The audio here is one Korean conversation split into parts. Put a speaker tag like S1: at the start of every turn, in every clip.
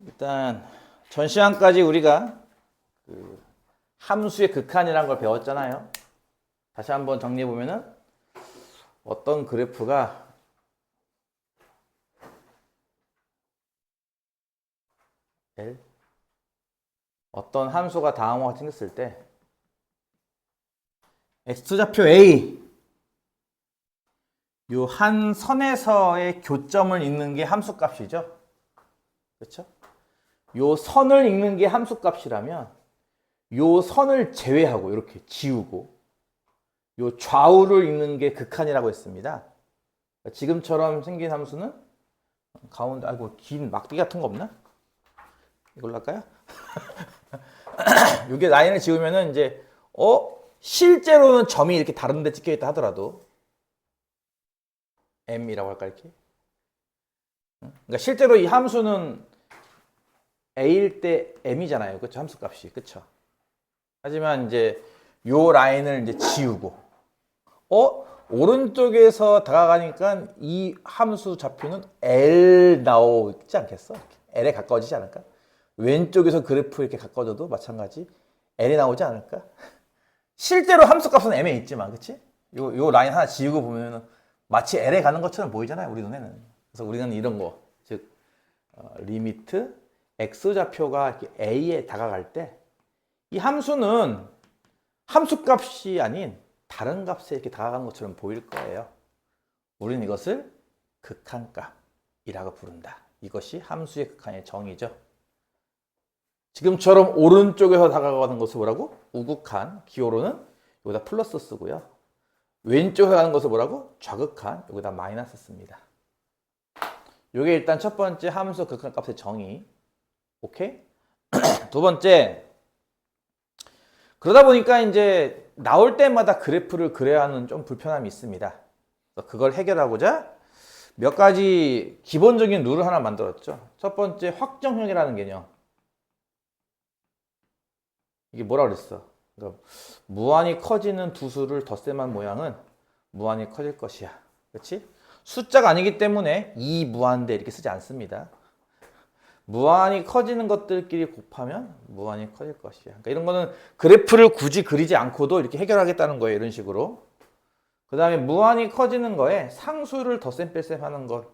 S1: 일단 전 시간까지 우리가 그 함수의 극한이라는 걸 배웠잖아요. 다시 한번 정리해 보면은 어떤 그래프가 L 어떤 함수가 다음과 같이 생겼을 때 x좌표 A 요 한 선에서의 교점을 읽는 게 함수값이죠. 그렇죠? 요 선을 읽는 게 함수값이라면 요 선을 제외하고 이렇게 지우고 요 좌우를 읽는 게 극한이라고 했습니다. 지금처럼 생긴 함수는 가운데 아이고 긴 막대기 같은 거 없나? 이걸로 할까요? 이게 라인을 지우면은 이제 실제로는 점이 이렇게 다른 데 찍혀 있다 하더라도 m이라고 할까 이렇게. 그러니까 실제로 이 함수는 a일 때 m이잖아요. 그렇죠? 함수값이. 그렇죠? 하지만 이제 요 라인을 이제 지우고 오른쪽에서 다가가니까 이 함수 좌표는 L 나오지 않겠어? L에 가까워지지 않을까? 왼쪽에서 그래프 이렇게 가까워져도 마찬가지 L이 나오지 않을까? 실제로 함수값은 M에 있지만, 그치? 요 라인 하나 지우고 보면은 마치 L에 가는 것처럼 보이잖아요, 우리 눈에는. 그래서 우리는 이런 거, 즉, 리미트 X좌표가 이렇게 A에 다가갈 때 이 함수는 함수값이 아닌 다른 값에 이렇게 다가가는 것처럼 보일 거예요. 우리는 이것을 극한값이라고 부른다. 이것이 함수의 극한의 정의죠. 지금처럼 오른쪽에서 다가가는 것을 뭐라고? 우극한, 기호로는 여기다 플러스 쓰고요. 왼쪽에서 가는 것을 뭐라고? 좌극한, 여기다 마이너스 씁니다. 이게 일단 첫 번째 함수 극한값의 정의. 오케이? 두 번째, 그러다 보니까 이제 나올 때마다 그래프를 그려야 하는 좀 불편함이 있습니다. 그걸 해결하고자 몇 가지 기본적인 룰을 하나 만들었죠. 첫 번째, 확정형이라는 개념. 이게 뭐라 그랬어? 그러니까 무한히 커지는 두 수를 덧셈한 모양은 무한히 커질 것이야. 그렇지? 숫자가 아니기 때문에 이 무한대 이렇게 쓰지 않습니다. 무한히 커지는 것들끼리 곱하면 무한히 커질 것이야. 그러니까 이런 거는 그래프를 굳이 그리지 않고도 이렇게 해결하겠다는 거예요. 이런 식으로. 그 다음에 무한히 커지는 거에 상수를 덧셈 뺄셈 하는 것.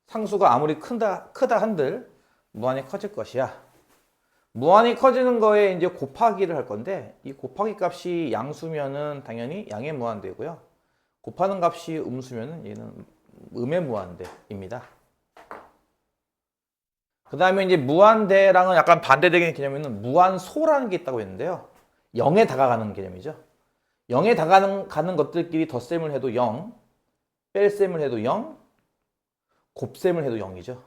S1: 상수가 아무리 크다 한들 무한히 커질 것이야. 무한히 커지는 거에 이제 곱하기를 할 건데 이 곱하기 값이 양수면은 당연히 양의 무한대고요. 곱하는 값이 음수면은 얘는 음의 무한대입니다. 그 다음에 이제 무한대랑은 약간 반대되는 개념에는 무한소라는 게 있다고 했는데요. 0에 다가가는 개념이죠. 0에 다가가는 것들끼리 덧셈을 해도 0, 뺄셈을 해도 0, 곱셈을 해도 0이죠.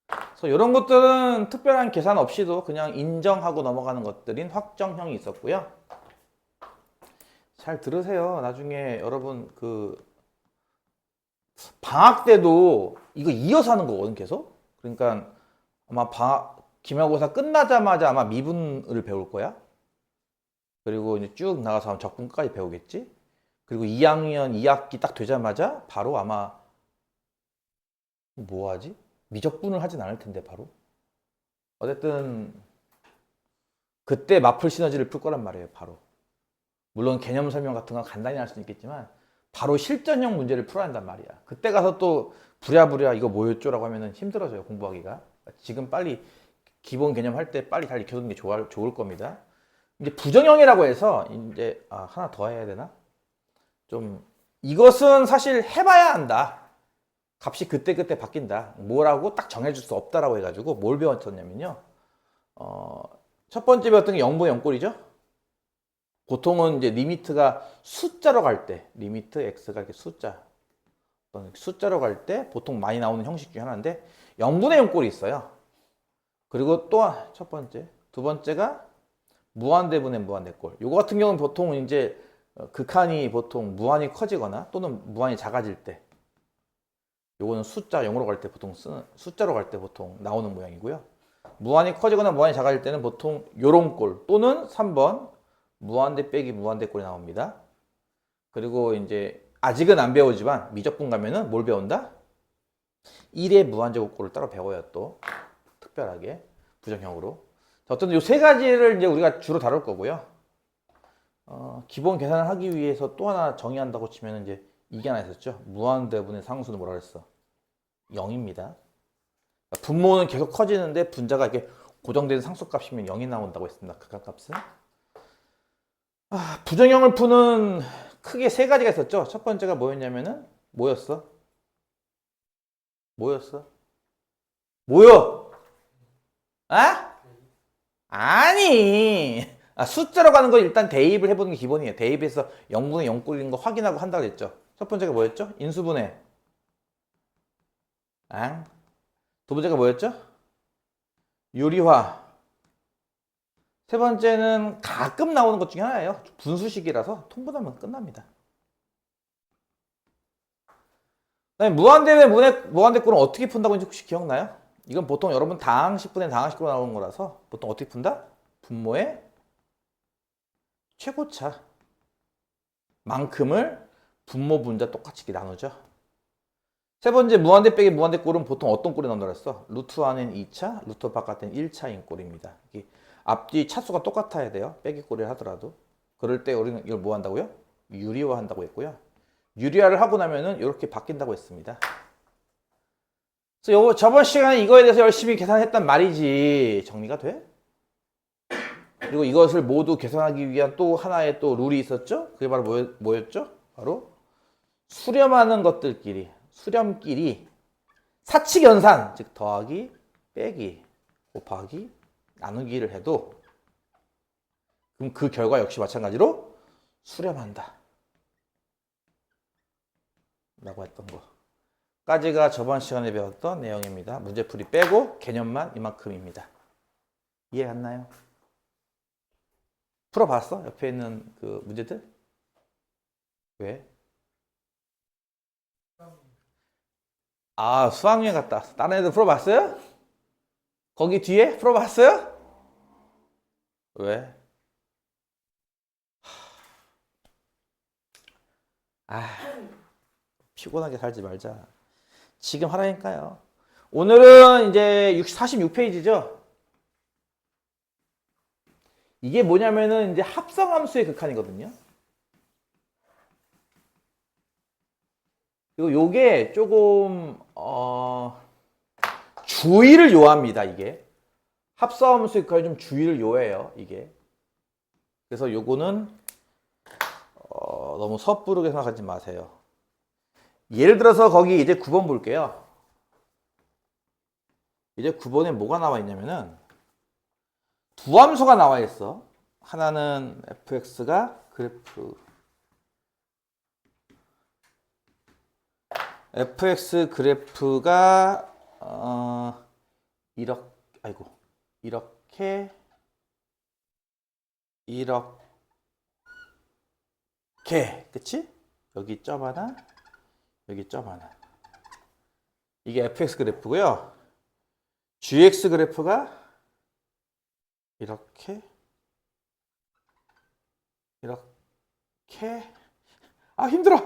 S1: 그래서 이런 것들은 특별한 계산 없이도 그냥 인정하고 넘어가는 것들인 확정형이 있었고요. 잘 들으세요. 나중에 여러분 방학 때도 이거 이어서 하는 거거든 계속. 그러니까 아마 기말고사 끝나자마자 아마 미분을 배울 거야. 그리고 이제 쭉 나가서 적분까지 배우겠지. 그리고 2학년 2학기 딱 되자마자 바로 아마 뭐 하지? 미적분을 하진 않을 텐데 바로. 어쨌든 그때 마플 시너지를 풀 거란 말이에요. 바로. 물론 개념 설명 같은 건 간단히 할 수는 있겠지만 바로 실전형 문제를 풀어야 한단 말이야. 그때 가서 또 부랴부랴 이거 뭐였죠? 라고 하면 힘들어져요. 공부하기가. 지금 빨리 기본 개념 할 때 빨리 잘 익혀두는 게 좋을 겁니다. 이제 부정형이라고 해서 이제 하나 더 해야 되나? 좀 이것은 사실 해봐야 한다. 값이 그때그때 바뀐다. 뭐라고 딱 정해줄 수 없다라고 해가지고 뭘 배웠었냐면요. 첫 번째 배웠던 게 0분의 0꼴이죠. 보통은 이제 리미트가 숫자로 갈 때, 리미트 x가 이렇게 숫자로 갈 때 보통 많이 나오는 형식 중에 하나인데 0분의 0꼴이 있어요. 그리고 또 첫 번째, 두 번째가 무한대분의 무한대꼴. 요거 같은 경우는 보통 이제 극한이 보통 무한히 커지거나 또는 무한히 작아질 때, 요거는 숫자 0으로 갈 때 보통 숫자로 갈 때 보통 나오는 모양이고요. 무한히 커지거나 무한히 작아질 때는 보통 요런 꼴 또는 3번 무한대 빼기 무한대 꼴이 나옵니다. 그리고 이제 아직은 안 배우지만 미적분 가면은 뭘 배운다? 1의 무한제곱꼴을 따로 배워요. 또 특별하게 부정형으로. 자, 어쨌든 이 세 가지를 이제 우리가 주로 다룰 거고요. 기본 계산을 하기 위해서 또 하나 정의한다고 치면 이제 이게 하나 있었죠. 무한대분의 상수는 뭐라 그랬어? 0입니다. 분모는 계속 커지는데 분자가 이렇게 고정된 상수값이면 0이 나온다고 했습니다. 극한값은. 부정형을 푸는 크게 세 가지가 있었죠. 첫 번째가 뭐였냐면은 뭐였어? 뭐요? 아? 아니. 숫자로 가는 거 일단 대입을 해보는 게 기본이에요. 대입해서 0분의 0 꼴린 거 확인하고 한다고 했죠. 첫 번째가 뭐였죠? 인수분해. 두 번째가 뭐였죠? 유리화. 세 번째는 가끔 나오는 것 중에 하나예요. 분수식이라서 통분하면 끝납니다. 그다음에 무한대의 무한대꼴은 어떻게 푼다고 혹시 기억나요? 이건 보통 여러분 다항식분의 다항식으로 나오는 거라서 보통 어떻게 푼다? 분모의 최고차 만큼을 분모 분자 똑같이 나누죠. 세 번째 무한대 빼기 무한대꼴은 보통 어떤 꼴이 나온다고 했어? 루트 안엔 2차, 루트 바깥엔 1차인 꼴입니다. 앞뒤 차수가 똑같아야 돼요. 빼기 꼴을 하더라도. 그럴 때 우리는 이걸 뭐 한다고요? 유리화 한다고 했고요. 유리화를 하고 나면은 이렇게 바뀐다고 했습니다. 그래서 저번 시간에 이거에 대해서 열심히 계산했단 말이지. 정리가 돼? 그리고 이것을 모두 계산하기 위한 또 하나의 또 룰이 있었죠? 그게 바로 뭐였죠? 바로 수렴하는 것들끼리, 수렴끼리 사칙연산, 즉 더하기, 빼기, 곱하기, 나누기를 해도 그럼 그 결과 역시 마찬가지로 수렴한다 라고 했던 거까지가 저번 시간에 배웠던 내용입니다. 문제풀이 빼고 개념만 이만큼입니다. 이해 갔나요? 풀어봤어? 옆에 있는 그 문제들? 왜? 수학여행 갔다 왔어. 다른 애들 풀어봤어요? 거기 뒤에 풀어봤어요? 왜? 피곤하게 살지 말자. 지금 하라니까요. 오늘은 이제 46페이지죠? 이게 뭐냐면은 이제 합성함수의 극한이거든요. 그리고 요게 조금 주의를 요합니다. 이게 합성함수의 극한이 좀 주의를 요해요. 이게 그래서 요거는 너무 섣부르게 생각하지 마세요. 예를 들어서 거기 이제 9번 볼게요. 이제 9번에 뭐가 나와 있냐면은 두 함수가 나와 있어. 하나는 fx가 그래프 fx 그래프가 이렇게 그치? 여기 점 하나, 여기 점 하나. 이게 fx 그래프고요. gx 그래프가 이렇게 힘들어.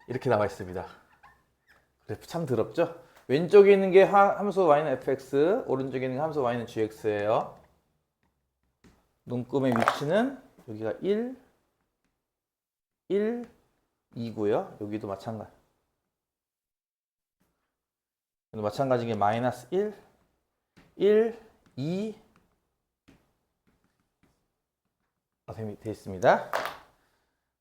S1: 이렇게 나와 있습니다. 그래프 참 더럽죠? 왼쪽에 있는 게 함수 y는 fx, 오른쪽에 있는 함수 y는 gx예요. 눈금의 위치는 여기가 1, 2고요. 여기도 마찬가지인 게 마이너스 1, 2 되어 있습니다.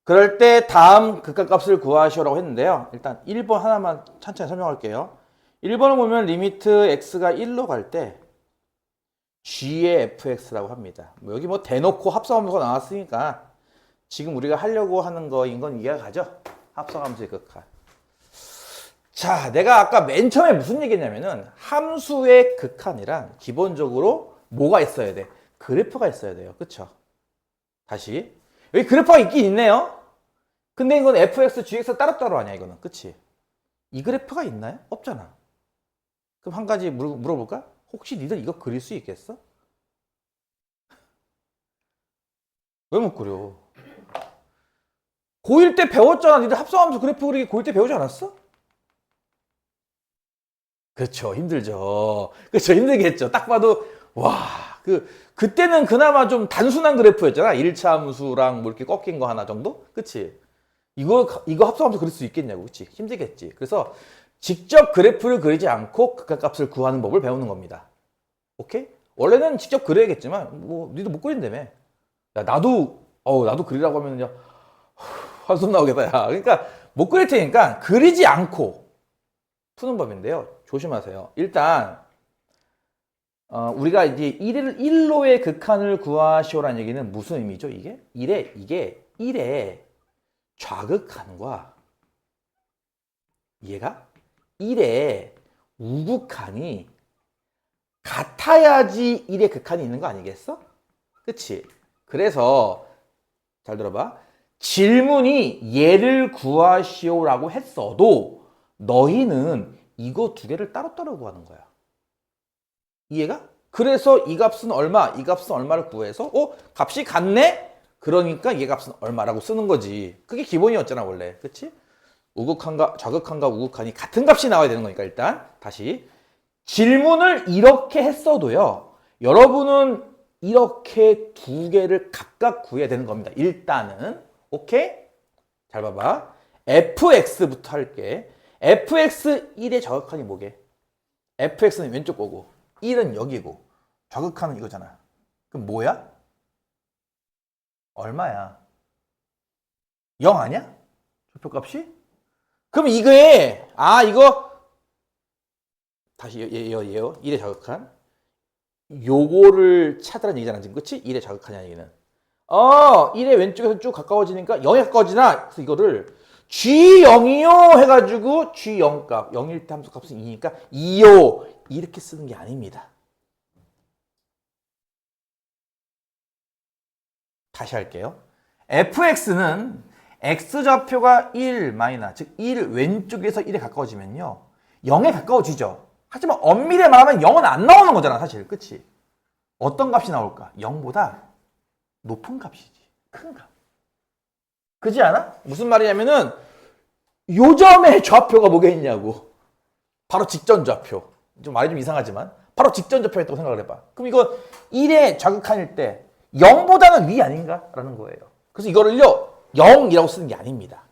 S1: 그럴 때 다음 극한값을 구하시오라고 했는데요. 일단 1번 하나만 천천히 설명할게요. 1번을 보면 리미트 x가 1로 갈 때 g의 fx라고 합니다. 여기 뭐 대놓고 합성함수가 나왔으니까 지금 우리가 하려고 하는 거인 건 이해가 가죠? 합성함수의 극한. 자, 내가 아까 맨 처음에 무슨 얘기했냐면은 함수의 극한이란 기본적으로 뭐가 있어야 돼? 그래프가 있어야 돼요. 그쵸? 다시 여기 그래프가 있긴 있네요. 근데 이건 fx, gx 따로따로 아니야 이거는. 그치? 이 그래프가 있나요? 없잖아. 그럼 한 가지 물어볼까? 혹시 니들 이거 그릴 수 있겠어? 왜 못 그려? 고1 때 배웠잖아. 니들 합성함수 그래프 그리기 고1 때 배우지 않았어? 그렇죠. 힘들죠. 그렇죠. 힘들겠죠. 딱 봐도 와, 그때는 그나마 좀 단순한 그래프였잖아. 1차 함수랑 뭐 이렇게 꺾인 거 하나 정도? 그치? 이거 합성함수 그릴 수 있겠냐고. 그치? 힘들겠지. 그래서 직접 그래프를 그리지 않고 극한값을 구하는 법을 배우는 겁니다. 오케이? 원래는 직접 그려야겠지만 뭐 니도 못 그린다며. 야, 나도 그리라고 하면요. 한숨 나오겠다. 야. 그러니까 못 그릴 테니까 그리지 않고 푸는 법인데요. 조심하세요. 일단 우리가 이제 1로의 극한을 구하시오라는 얘기는 무슨 의미죠? 이게 1의 좌극한과 얘가 1의 우극한이 같아야지 1의 극한이 있는 거 아니겠어? 그치? 그래서 잘 들어봐. 질문이 얘를 구하시오라고 했어도 너희는 이거 두 개를 따로따로 구하는 거야. 이해가? 그래서 이 값은 얼마, 이 값은 얼마를 구해서 값이 같네? 그러니까 얘 값은 얼마라고 쓰는 거지. 그게 기본이었잖아 원래. 그치? 우극한과 좌극한과 우극한이 같은 값이 나와야 되는 거니까 일단 다시 질문을 이렇게 했어도요. 여러분은 이렇게 두 개를 각각 구해야 되는 겁니다. 일단은 오케이? 잘 봐봐. fx부터 할게. fx 1의 좌극한이 뭐게? fx는 왼쪽 거고 1은 여기고 좌극한은 이거잖아. 그럼 뭐야? 얼마야? 0 아니야? 좌표값이? 그럼 이거에 이거 다시 얘요. 1의 좌극한. 요거를 찾으라는 얘기잖아 지금. 그치? 1의 좌극한이야 얘기는. 1의 왼쪽에서 쭉 가까워지니까 0에 가까워지나? 그래서 이거를 G0이요 해가지고 G0 값 0일 때 함수 값은 2니까 2요 이렇게 쓰는 게 아닙니다. 다시 할게요. fx는 x좌표가 1 마이너스 즉 1 왼쪽에서 1에 가까워지면요 0에 가까워지죠. 하지만 엄밀히 말하면 0은 안 나오는 거잖아 사실. 그치? 어떤 값이 나올까? 0보다 높은 값이지. 큰 값. 그지 않아? 무슨 말이냐면은 요 점의 좌표가 뭐겠냐고. 바로 직전 좌표. 좀 말이 좀 이상하지만 바로 직전 좌표가 있다고 생각을 해봐. 그럼 이거 1의 좌극한일 때 0보다는 위 아닌가라는 거예요. 그래서 이거를요 0이라고 쓰는 게 아닙니다.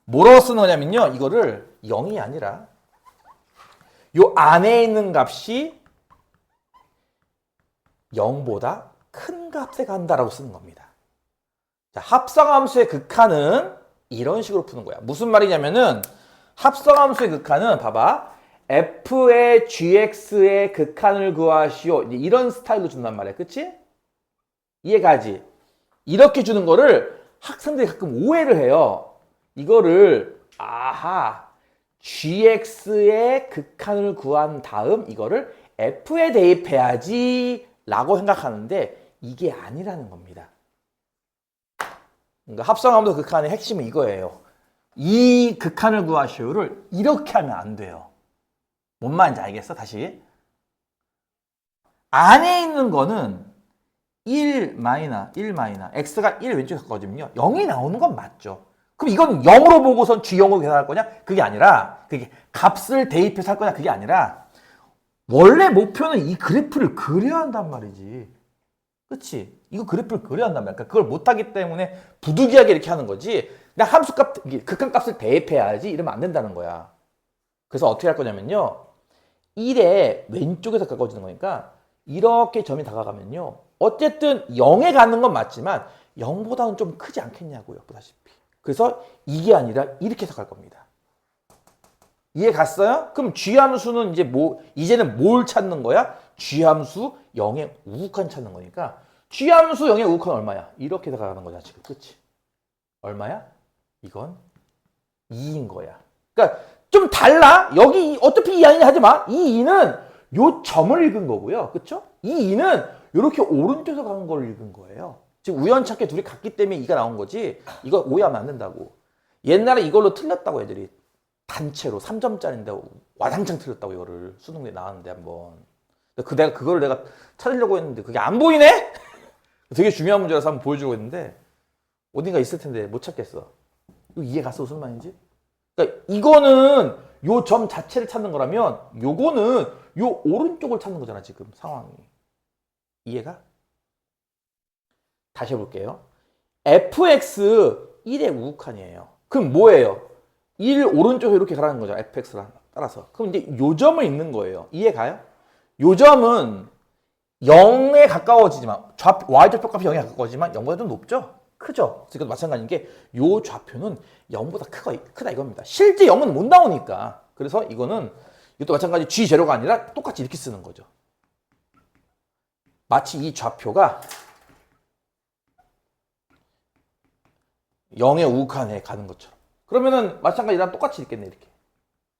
S1: 뭐라고 쓰는 거냐면요 이거를 0이 아니라 요 안에 있는 값이 0보다 큰 값에 간다라고 쓰는 겁니다. 자, 합성함수의 극한은 이런 식으로 푸는 거야. 무슨 말이냐면은 합성함수의 극한은 봐봐. f의 gx의 극한을 구하시오. 이런 스타일로 준단 말이야. 그치? 이해가지? 이렇게 주는 거를 학생들이 가끔 오해를 해요. 이거를 gx의 극한을 구한 다음 이거를 f에 대입해야지 라고 생각하는데 이게 아니라는 겁니다. 그러니까 합성함수 극한의 핵심은 이거예요. 이 극한을 구하시오를 이렇게 하면 안 돼요. 뭔 말인지 알겠어? 다시. 안에 있는 거는 1 마이너 x가 1 왼쪽에 가까워지면요 0이 나오는 건 맞죠. 그럼 이건 0으로 보고선 G0으로 계산할 거냐? 그게 아니라 그게 값을 대입해서 할 거냐? 그게 아니라 원래 목표는 이 그래프를 그려야 한단 말이지. 그치? 이거 그래프를 그려야 한단 말이야. 그러니까 그걸 못하기 때문에 부득이하게 이렇게 하는 거지. 그냥 함수값, 극한값을 대입해야지 이러면 안 된다는 거야. 그래서 어떻게 할 거냐면요 1의 왼쪽에서 가까워지는 거니까 이렇게 점이 다가가면요 어쨌든 0에 가는 건 맞지만 0보다는 좀 크지 않겠냐고요. 보다시피. 그래서 이게 아니라 이렇게 해석할 겁니다. 이해 갔어요? 그럼 G함수는 이제는 뭘 찾는 거야? G함수 0의 우극한 찾는 거니까 G함수 0의 우극한 얼마야? 이렇게 해석하는 거잖아 지금. 그치? 얼마야? 이건 2인 거야. 그러니까 좀 달라. 여기 어차피 2 아니냐 하지 마. 이 2는 요 점을 읽은 거고요. 그쵸? 이 2는 이렇게 오른쪽에서 간 걸 읽은 거예요. 지금 우연찮게 둘이 같기 때문에 2가 나온 거지. 이거 오해하면 안 된다고. 옛날에 이걸로 틀렸다고 애들이. 단체로 3점짜리인데 와장창 틀렸다고 이거를 수능에 나왔는데 한번. 내가 그거를 내가 찾으려고 했는데 그게 안 보이네? 되게 중요한 문제라서 한번 보여주려고 했는데 어딘가 있을 텐데 못 찾겠어. 이거 이해 갔어? 무슨 말인지? 그러니까 이거는 요 점 자체를 찾는 거라면 요거는 요 오른쪽을 찾는 거잖아, 지금 상황이. 이해가? 다시 해볼게요. fx 1의 우극한이에요. 그럼 뭐예요? 1 오른쪽에 이렇게 가라는 거죠. fx를 따라서. 그럼 이제 요 점을 읽는 거예요. 이해가요? 요 점은 0에 가까워지지만 y좌표 값이 0에 가까워지지만 0보다 좀 높죠? 크죠? 그러니까 마찬가지인 게 요 좌표는 0보다 크다 이겁니다. 실제 0은 못 나오니까. 그래서 이거는 이것도 마찬가지 G0가 아니라 똑같이 이렇게 쓰는 거죠. 마치 이 좌표가 0의 우극한에 가는 것처럼. 그러면은 마찬가지랑 똑같이 읽겠네, 이렇게.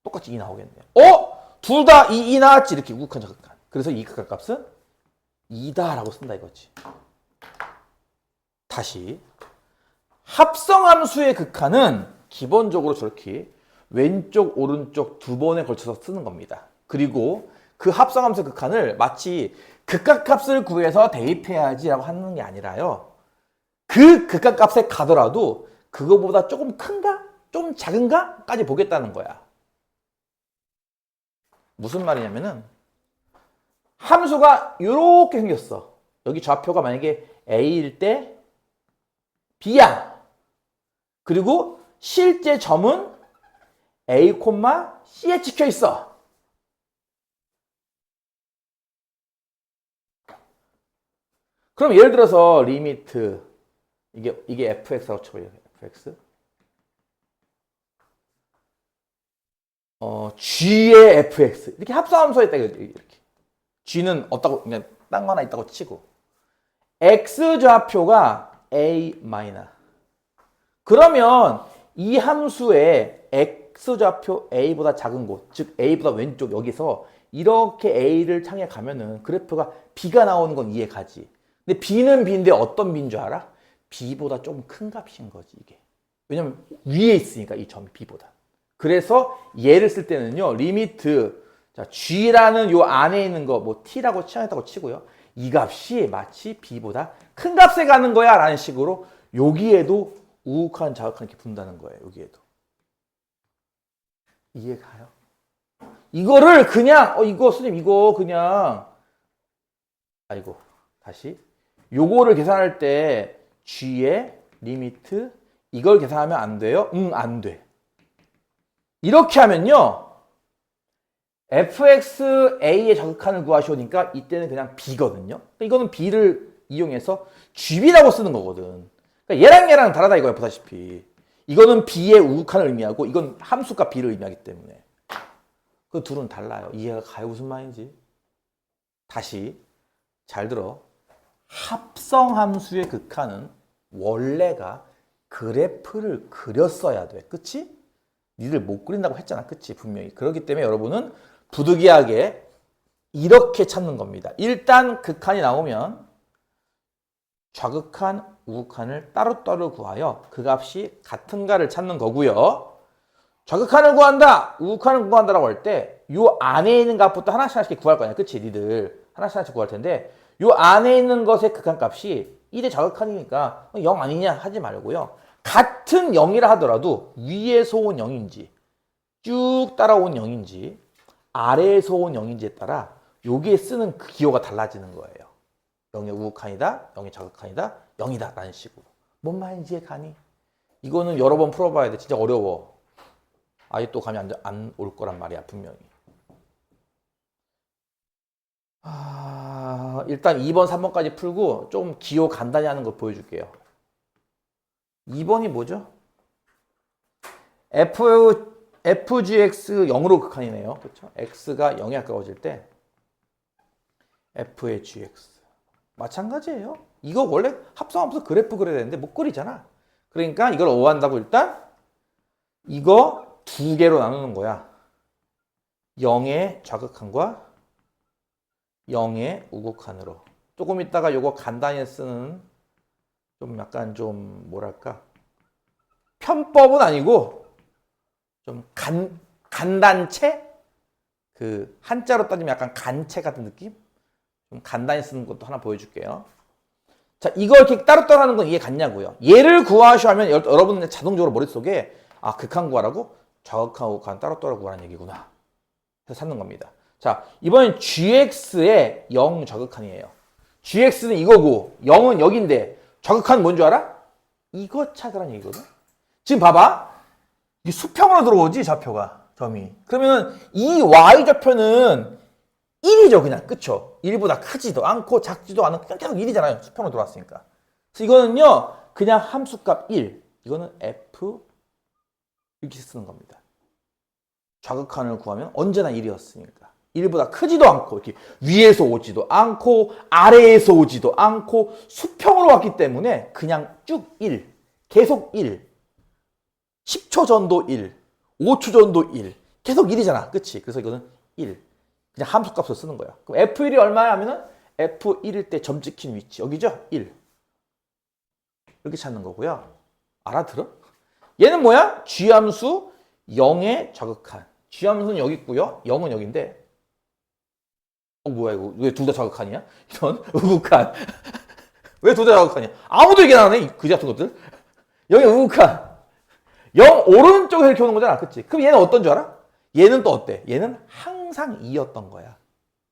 S1: 똑같이 2 나오겠네요. 둘 다 2 나왔지, 이렇게 우극한 좌극한. 그래서 이 극한값은 2다라고 쓴다 이거지. 다시. 합성함수의 극한은 기본적으로 저렇게 왼쪽, 오른쪽 두 번에 걸쳐서 쓰는 겁니다. 그리고 그 합성함수의 극한을 마치 극한값을 구해서 대입해야지라고 하는 게 아니라요. 그 극한값에 가더라도 그거보다 조금 큰가? 좀 작은가? 까지 보겠다는 거야. 무슨 말이냐면은 함수가 이렇게 생겼어. 여기 좌표가 만약에 A일 때 B야. 그리고 실제 점은 A, C에 찍혀 있어. 그럼 예를 들어서 리미트 이게 fx라고 쳐봐요. fx. g의 fx 이렇게 합성함수에 있다 이렇게. g는 없다고 그냥 딴 거 하나 있다고 치고 x 좌표가 a 마이너. 그러면 이 함수의 x 좌표 a보다 작은 곳, 즉 a보다 왼쪽 여기서 이렇게 a를 향해 가면은 그래프가 b가 나오는 건 이해 가지. 근데 b는 b인데 어떤 b인 줄 알아? b보다 좀 큰 값인 거지 이게. 왜냐면 위에 있으니까 이 점이 b보다. 그래서 얘를 쓸 때는요. 리미트 자, g라는 요 안에 있는 거 뭐 t라고 치환했다고 치고요. 이 값이 마치 b보다 큰 값에 가는 거야 라는 식으로 여기에도 우극한 자극한 이렇게 분다는 거예요. 여기에도. 이해가요? 이거를 그냥 이거 선생님 이거 그냥 아이고 다시 요거를 계산할 때 g의 리미트 이걸 계산하면 안 돼요? 안 돼. 이렇게 하면요. fxa의 자극한을 구하시오니까 이때는 그냥 b거든요. 이거는 b를 이용해서 gb라고 쓰는 거거든. 그러니까 얘랑 다르다 이거야 보다시피. 이거는 b의 우극한을 의미하고 이건 함수값 b를 의미하기 때문에. 그 둘은 달라요. 이해가 가요? 무슨 말인지. 다시 잘 들어. 합성함수의 극한은 원래가 그래프를 그렸어야 돼. 그치? 니들 못 그린다고 했잖아. 그치? 분명히. 그렇기 때문에 여러분은 부득이하게 이렇게 찾는 겁니다. 일단 극한이 나오면 좌극한, 우극한을 따로따로 구하여 그 값이 같은가를 찾는 거고요. 좌극한을 구한다, 우극한을 구한다라고 할 때 이 안에 있는 값부터 하나씩 하나씩 구할 거냐. 그치? 니들 하나씩 하나씩 구할 텐데 이 안에 있는 것의 극한값이 1의 좌극한이니까 0 아니냐 하지 말고요. 같은 0이라 하더라도 위에서 온 0인지 쭉 따라온 0인지 아래에서 온 0인지에 따라 여기에 쓰는 그 기호가 달라지는 거예요. 0의 우극한이다, 0의 좌극한이다, 0이다 라는 식으로. 뭔 말인지 가니? 이거는 여러 번 풀어봐야 돼. 진짜 어려워. 아예 또 감이 안 올 거란 말이야 분명히. 일단 2번, 3번까지 풀고 좀 기호 간단히 하는 거 보여줄게요. 2번이 뭐죠? fgx 0으로 극한이네요. 그렇죠? x가 0에 가까워질 때 f의 gx 마찬가지예요. 이거 원래 합성함수 그래프 그려야 되는데 못 그리잖아. 그러니까 이걸 오한다고 일단 이거 두 개로 나누는 거야. 0의 좌극한과 0의 우극한으로. 조금 있다가 이거 간단히 쓰는 좀 약간 좀 뭐랄까 편법은 아니고 좀 간단체? 그 한자로 따지면 약간 간체 같은 느낌? 좀 간단히 쓰는 것도 하나 보여줄게요. 자, 이걸 이렇게 따로따로 하는 건 이해 갔냐고요. 얘를 구하셔 하면 여러분은 자동적으로 머릿속에 아, 극한 구하라고? 좌극한, 우극한 따로따로 구하라는 얘기구나. 해서 찾는 겁니다. 자, 이번엔 gx의 0 좌극한이에요. gx는 이거고 0은 여기인데 좌극한 뭔 줄 알아? 이거 찾으라는 얘기거든. 지금 봐봐. 이게 수평으로 들어오지 좌표가 점이. 그러면 이 y좌표는 1이죠 그냥. 그쵸? 1보다 크지도 않고 작지도 않은 계속 1이잖아요. 수평으로 들어왔으니까. 그래서 이거는요 그냥 함수값 1. 이거는 f 이렇게 쓰는 겁니다. 좌극한을 구하면 언제나 1이었으니까. 1보다 크지도 않고 이렇게 위에서 오지도 않고 아래에서 오지도 않고 수평으로 왔기 때문에 그냥 쭉 1. 계속 1. 10초 전도 1. 5초 전도 1. 계속 1이잖아. 그치? 그래서 이거는 1. 그냥 함수값으로 쓰는 거야. 그럼 F1이 얼마야 하면은 F1일 때 점 찍힌 위치. 여기죠? 1. 이렇게 찾는 거고요. 알아들어? 얘는 뭐야? G함수 0의 좌극한. G함수는 여기 있고요. 0은 여기인데 뭐야 이거? 왜 둘 다 좌극한이야? 이런 우극한. 왜 둘 다 좌극한이야? 아무도 얘기 안 하네. 그지 같은 것들. 0의 우극한. 0 오른쪽에서 이렇게 오는 거잖아. 그치? 그럼 얘는 어떤 줄 알아? 얘는 또 어때? 얘는 항상 2였던 거야.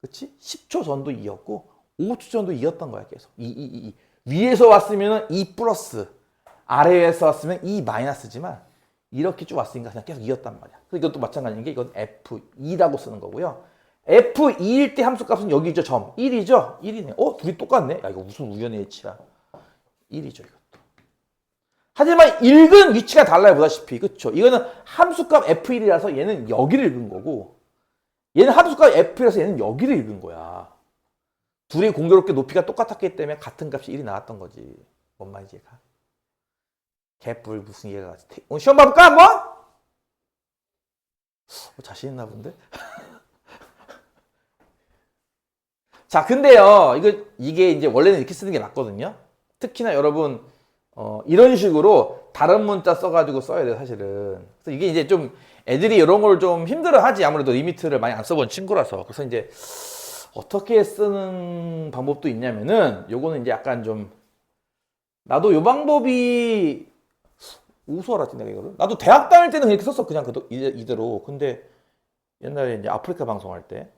S1: 그치? 10초 전도 2였고 5초 전도 2였던 거야. 계속 2. 위에서 왔으면 2 플러스, 아래에서 왔으면 2 마이너스지만 이렇게 쭉 왔으니까 그냥 계속 2였단 말이야. 그래서 이것도 마찬가지인 게 이건 F2라고 쓰는 거고요. F2일 때 함수값은 여기죠. 점 1이죠? 1이네. 둘이 똑같네. 야 이거 무슨 우연의 일치야. 1이죠 이것도. 하지만 읽은 위치가 달라요. 보다시피. 그쵸? 이거는 함수값 F1이라서 얘는 여기를 읽은 거고 얘는 함수값 F라서 얘는 여기를 읽은 거야. 둘이 공교롭게 높이가 똑같았기 때문에 같은 값이 1이 나왔던 거지. 뭔 말인지 이해가? 개뿔 무슨 이해가 가지? 오늘 시험 봐볼까 한번? 자신 있나 본데? 자, 근데요. 이게 이제 원래는 이렇게 쓰는 게 맞거든요. 특히나 여러분 이런 식으로 다른 문자 써가지고 써야 돼요, 사실은. 그래서 이게 이제 좀 애들이 이런 걸 좀 힘들어하지. 아무래도 리미트를 많이 안 써본 친구라서. 그래서 이제 어떻게 쓰는 방법도 있냐면은 요거는 이제 약간 좀 나도 요 방법이 우수하라지 내가 이거를. 나도 대학 다닐 때는 그렇게 썼어. 그냥 이대로. 근데 옛날에 이제 아프리카 방송할 때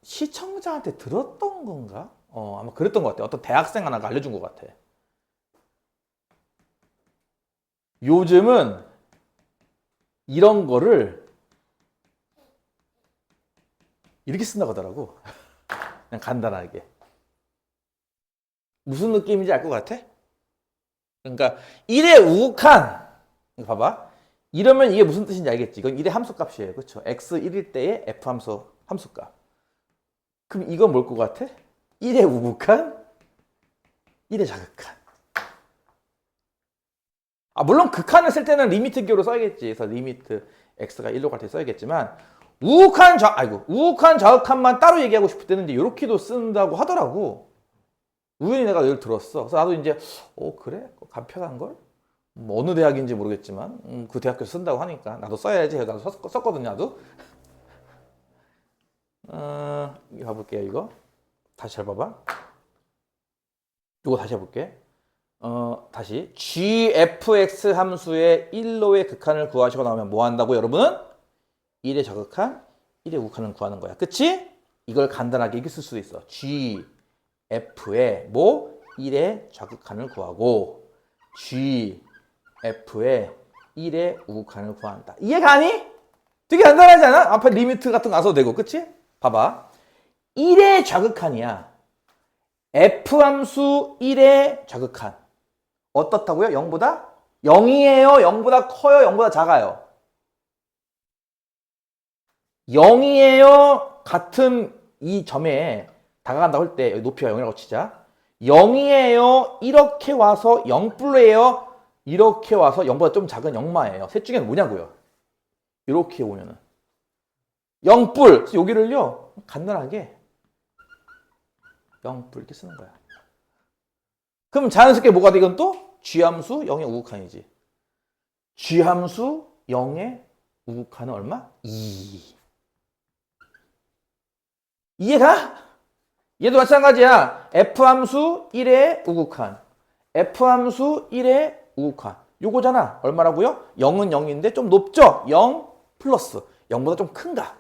S1: 시청자한테 들었던 건가? 아마 그랬던 것 같아. 어떤 대학생 하나가 알려준 것 같아. 요즘은 이런 거를 이렇게 쓴다고 하더라고. 그냥 간단하게. 무슨 느낌인지 알 것 같아? 그러니까 1의 우극한. 봐봐. 이러면 이게 무슨 뜻인지 알겠지? 이건 1의 함수값이에요. 그렇죠? x 1일 때의 f 함수값. 그럼 이건 뭘 것 같아? 1의 우극한, 1의 자극한. 물론 극한을 쓸 때는 리미트 기호로 써야겠지. 그래서 리미트 x가 1로 갈 때 써야겠지만 우극한 자극한만 따로 얘기하고 싶을 때는 이제 이렇게도 쓴다고 하더라고. 우연히 내가 이걸 들었어. 그래서 나도 이제 그래? 간편한 걸? 뭐 어느 대학인지 모르겠지만 그 대학교에서 쓴다고 하니까 나도 써야지 해서 나도 썼거든요. 나도. 이거 봐볼게요. 이거 다시 잘 봐봐. 이거 다시 해볼게. 다시 gfx 함수의 1로의 극한을 구하시고 나오면 뭐 한다고 여러분은? 1의 저극한, 1의 우극한을 구하는 거야. 그치? 이걸 간단하게 이렇게 쓸 수도 있어. gf의 뭐? 1의 좌극한을 구하고 gf의 1의 우극한을 구한다. 이해가니? 되게 간단하지 않아? 앞에 리미트 같은 거 안 써도 되고. 그치? 봐봐. 1의 좌극한이야. f함수 1의 좌극한. 어떻다고요? 0보다? 0이에요? 0보다 커요? 0보다 작아요? 0이에요? 같은 이 점에 다가간다고 할 때 높이가 0이라고 치자. 0이에요? 이렇게 와서 0불이에요? 이렇게 와서 0보다 좀 작은 0마예요. 셋 중에는 뭐냐고요? 이렇게 오면은 0불. 여기를요 간단하게 0불 이렇게 쓰는 거야. 그럼 자연스럽게 뭐가 돼? 이건 또 g함수 0의 우극한이지. g함수 0의 우극한은 얼마? 2. 이해가? 얘도 마찬가지야. F함수 1의 우극한. F함수 1의 우극한. 요거잖아. 얼마라고요? 0은 0인데 좀 높죠? 0 플러스. 0보다 좀 큰가?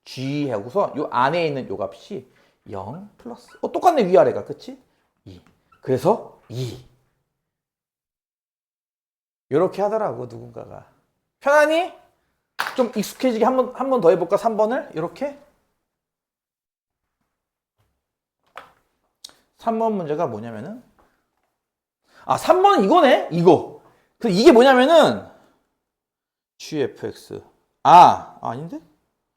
S1: G 하고서 요 안에 있는 요 값이 0 플러스. 똑같네, 위아래가. 그치? 2. 그래서 2. 요렇게 하더라고, 누군가가. 편하니? 좀 익숙해지게 한 번 더 해볼까? 3번을? 요렇게? 3번 문제가 뭐냐면은, 3번은 이거네? 이거. 이게 뭐냐면은, gfx. 아닌데?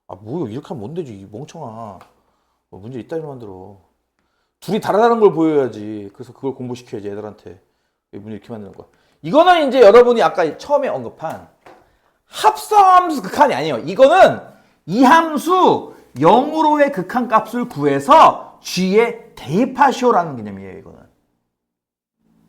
S1: 뭐야. 이렇게 하면 뭔 되지, 이 멍청아. 문제 이따위로 만들어. 둘이 다르다는 걸 보여야지. 그래서 그걸 공부시켜야지, 애들한테. 문제 이렇게 만드는 거야. 이거는 이제 여러분이 아까 처음에 언급한 합성함수 극한이 아니에요. 이거는 이 함수 0으로의 극한 값을 구해서 g에 대입하시오라는 개념이에요, 이거는.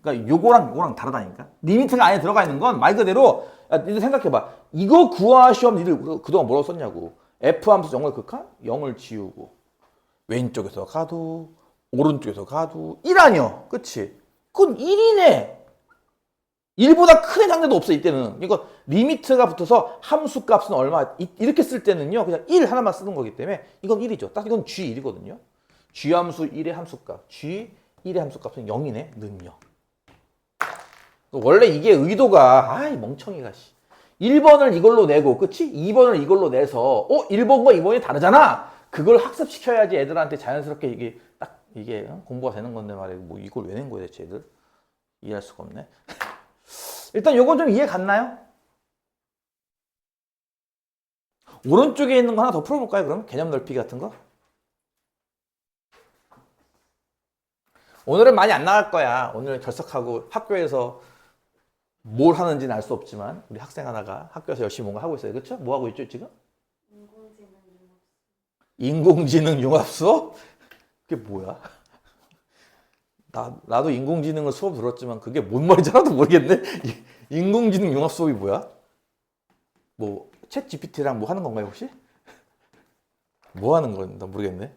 S1: 그러니까 요거랑 다르다니까. 리미트가 안에 들어가 있는 건 말 그대로, 니들 생각해봐. 이거 구하시오 하면 니들 그동안 뭐라고 썼냐고. F함수 0의 극한? 0을 지우고. 왼쪽에서 가도, 오른쪽에서 가도 1 아니요. 그치? 그건 1이네. 1보다 큰 애 상대도 없어, 이때는. 이거 리미트가 붙어서 함수 값은 얼마, 이렇게 쓸 때는요, 그냥 1 하나만 쓰는 거기 때문에 이건 1이죠. 딱 이건 G1이거든요. G함수 1의 함수값, G1의 함수값은 0이네, 는요. 원래 이게 의도가, 멍청이가, 1번을 이걸로 내고, 그치? 2번을 이걸로 내서, 1번과 2번이 다르잖아? 그걸 학습시켜야지 애들한테 자연스럽게 이게 공부가 되는 건데 말이야. 뭐 이걸 왜 낸 거야, 대체 애들? 이해할 수가 없네. 일단 요건 좀 이해 갔나요? 오른쪽에 있는 거 하나 더 풀어볼까요, 그럼? 개념 넓히기 같은 거? 오늘은 많이 안 나갈 거야. 오늘 결석하고 학교에서 뭘 하는지는 알 수 없지만 우리 학생 하나가 학교에서 열심히 뭔가 하고 있어요. 그렇죠? 뭐 하고 있죠, 지금? 인공지능 융합 수업? 그게 뭐야? 나도 인공지능을 수업 들었지만 그게 뭔 말인지 하나도 모르겠네. 인공지능 융합 수업이 뭐야? 뭐 챗 GPT랑 뭐 하는 건가요, 혹시? 뭐 하는 건지 모르겠네.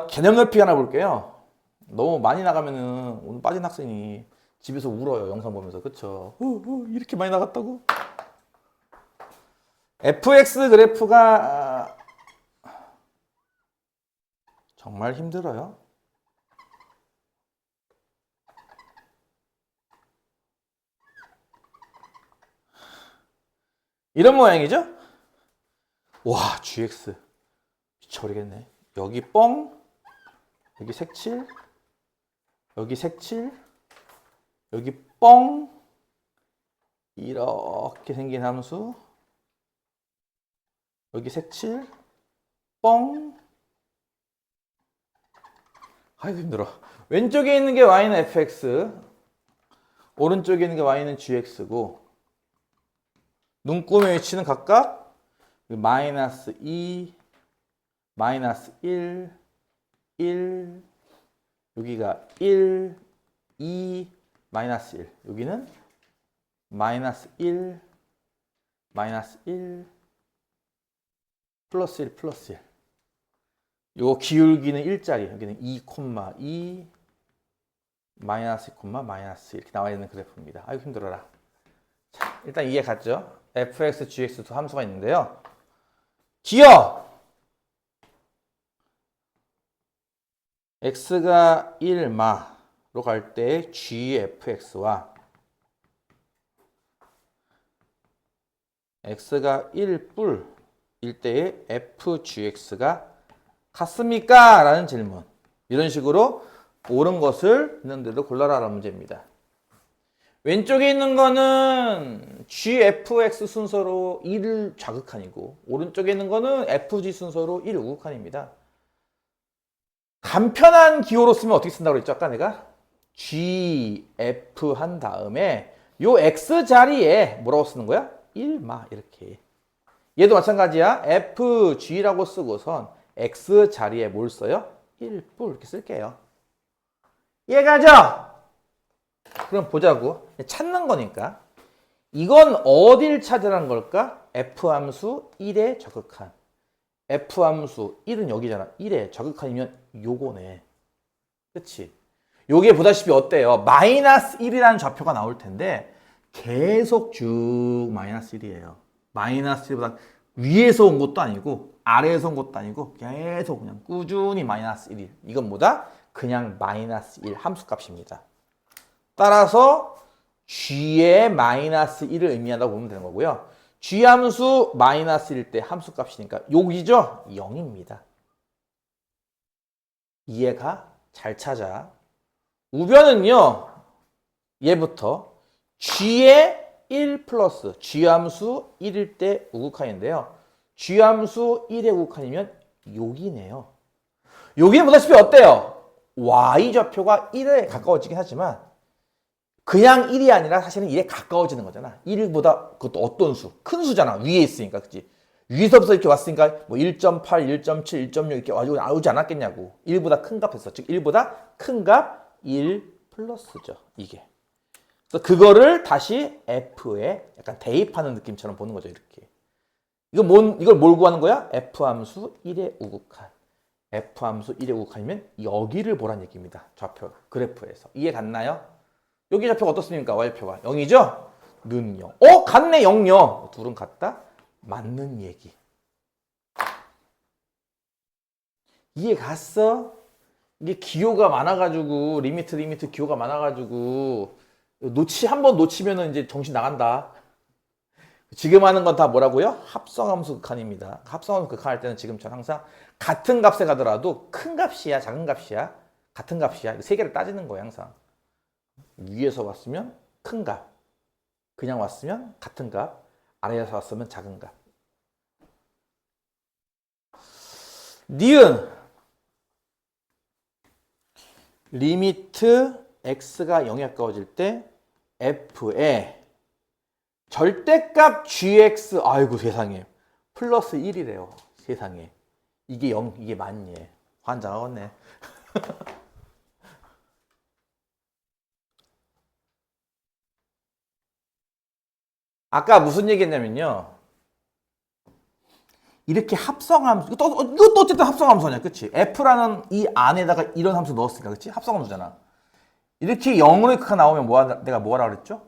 S1: 개념 넓히기 하나 볼게요. 너무 많이 나가면은 오늘 빠진 학생이 집에서 울어요, 영상 보면서. 그쵸? 이렇게 많이 나갔다고? fx 그래프가 정말 힘들어요. 이런 모양이죠? 와, gx 미쳐버리겠네. 여기 뻥, 여기 색칠, 여기 색칠, 여기 뻥, 이렇게 생긴 함수, 여기 색칠, 뻥. 아이고 힘들어. 왼쪽에 있는 게 y는 fx, 오른쪽에 있는 게 y는 gx고, 눈금의 위치는 각각 마이너스 2, 마이너스 1, 1, 여기가 1, 2, 마이너스 1. 여기는 마이너스 1, 마이너스 1, 플러스 1, 플러스 1. 요거 기울기는 1짜리. 여기는 2,2, 마이너스 2, 마이너스 1 이렇게 나와 있는 그래프입니다. 아이고 힘들어라. 자, 일단 이해 갔죠? fx, gx 두 함수가 있는데요. 기억! x가 1마로 갈 때 gfx와 x가 1뿔일 때의 fgx가 같습니까? 라는 질문. 이런 식으로 옳은 것을 있는데도 골라라라는 문제입니다. 왼쪽에 있는 거는 gfx 순서로 1 좌극한이고 오른쪽에 있는 거는 fg 순서로 1 우극한입니다. 간편한 기호로 쓰면 어떻게 쓴다고 그랬죠? 아까 내가 gf 한 다음에 요 x 자리에 뭐라고 쓰는 거야? 1마 이렇게. 얘도 마찬가지야. fg라고 쓰고선 x 자리에 뭘 써요? 1뿔 이렇게 쓸게요. 이해가죠? 그럼 보자고. 찾는 거니까. 이건 어딜 찾으라는 걸까? f함수 1의 적극한. F 함수 1은 여기잖아. 1에 저극한이면 요거네. 그치? 요게 보다시피 어때요? 마이너스 1이라는 좌표가 나올 텐데 계속 쭉 마이너스 1이에요. 마이너스 1보다 위에서 온 것도 아니고 아래에서 온 것도 아니고 계속 그냥 꾸준히 마이너스 1이. 이건 뭐다? 그냥 마이너스 1 함수값입니다. 따라서 g의 마이너스 1을 의미한다고 보면 되는 거고요. g 함수 마이너스 1일 때 함수값이니까 여기죠? 0입니다. 이해가? 잘 찾아. 우변은요. 얘부터 g의 1 플러스 g 함수 1일 때 우극한인데요. g 함수 1의 우극한이면 여기네요. 여기는 보다시피 어때요? y 좌표가 1에 가까워지긴 하지만 그냥 1이 아니라 사실은 1에 가까워지는 거잖아. 1보다 그것도 어떤 수? 큰 수잖아. 위에 있으니까. 그치? 위에서부터 이렇게 왔으니까 뭐 1.8, 1.7, 1.6 이렇게 나오지 않았겠냐고. 1보다 큰 값에서. 즉 1보다 큰 값 1 플러스죠. 이게. 그래서 그거를 다시 F에 약간 대입하는 느낌처럼 보는 거죠. 이렇게. 이걸 뭘 구하는 거야? F 함수 1의 우극한. F 함수 1의 우극한이면 여기를 보란 얘기입니다. 좌표 그래프에서. 이해 갔나요? 여기 좌표가 어떻습니까? Y표가 0이죠? 는 0. 같네 0, 0. 둘은 같다? 맞는 얘기. 이해 갔어? 이게 기호가 많아가지고 리미트 기호가 많아가지고 한 번 놓치면은 이제 정신 나간다. 지금 하는 건 다 뭐라고요? 합성함수 극한입니다. 합성함수 극한할 때는 지금처럼 항상 같은 값에 가더라도 큰 값이야, 작은 값이야, 같은 값이야. 세 개를 따지는 거예요, 항상. 위에서 왔으면 큰 값, 그냥 왔으면 같은 값, 아래에서 왔으면 작은 값. 니은 리미트 x가 0에 가까워질 때 f에 절대값 gx, 아이고 세상에, 플러스 1이래요. 세상에. 이게 0, 이게 맞니? 환장하겠네. 아까 무슨 얘기했냐면요. 이렇게 합성함수, 이것도 어쨌든 합성함수냐, 그치? f라는 이 안에다가 이런 함수 넣었으니까, 그치? 합성함수잖아. 이렇게 0으로 극한 나오면 내가 뭐라 그랬죠?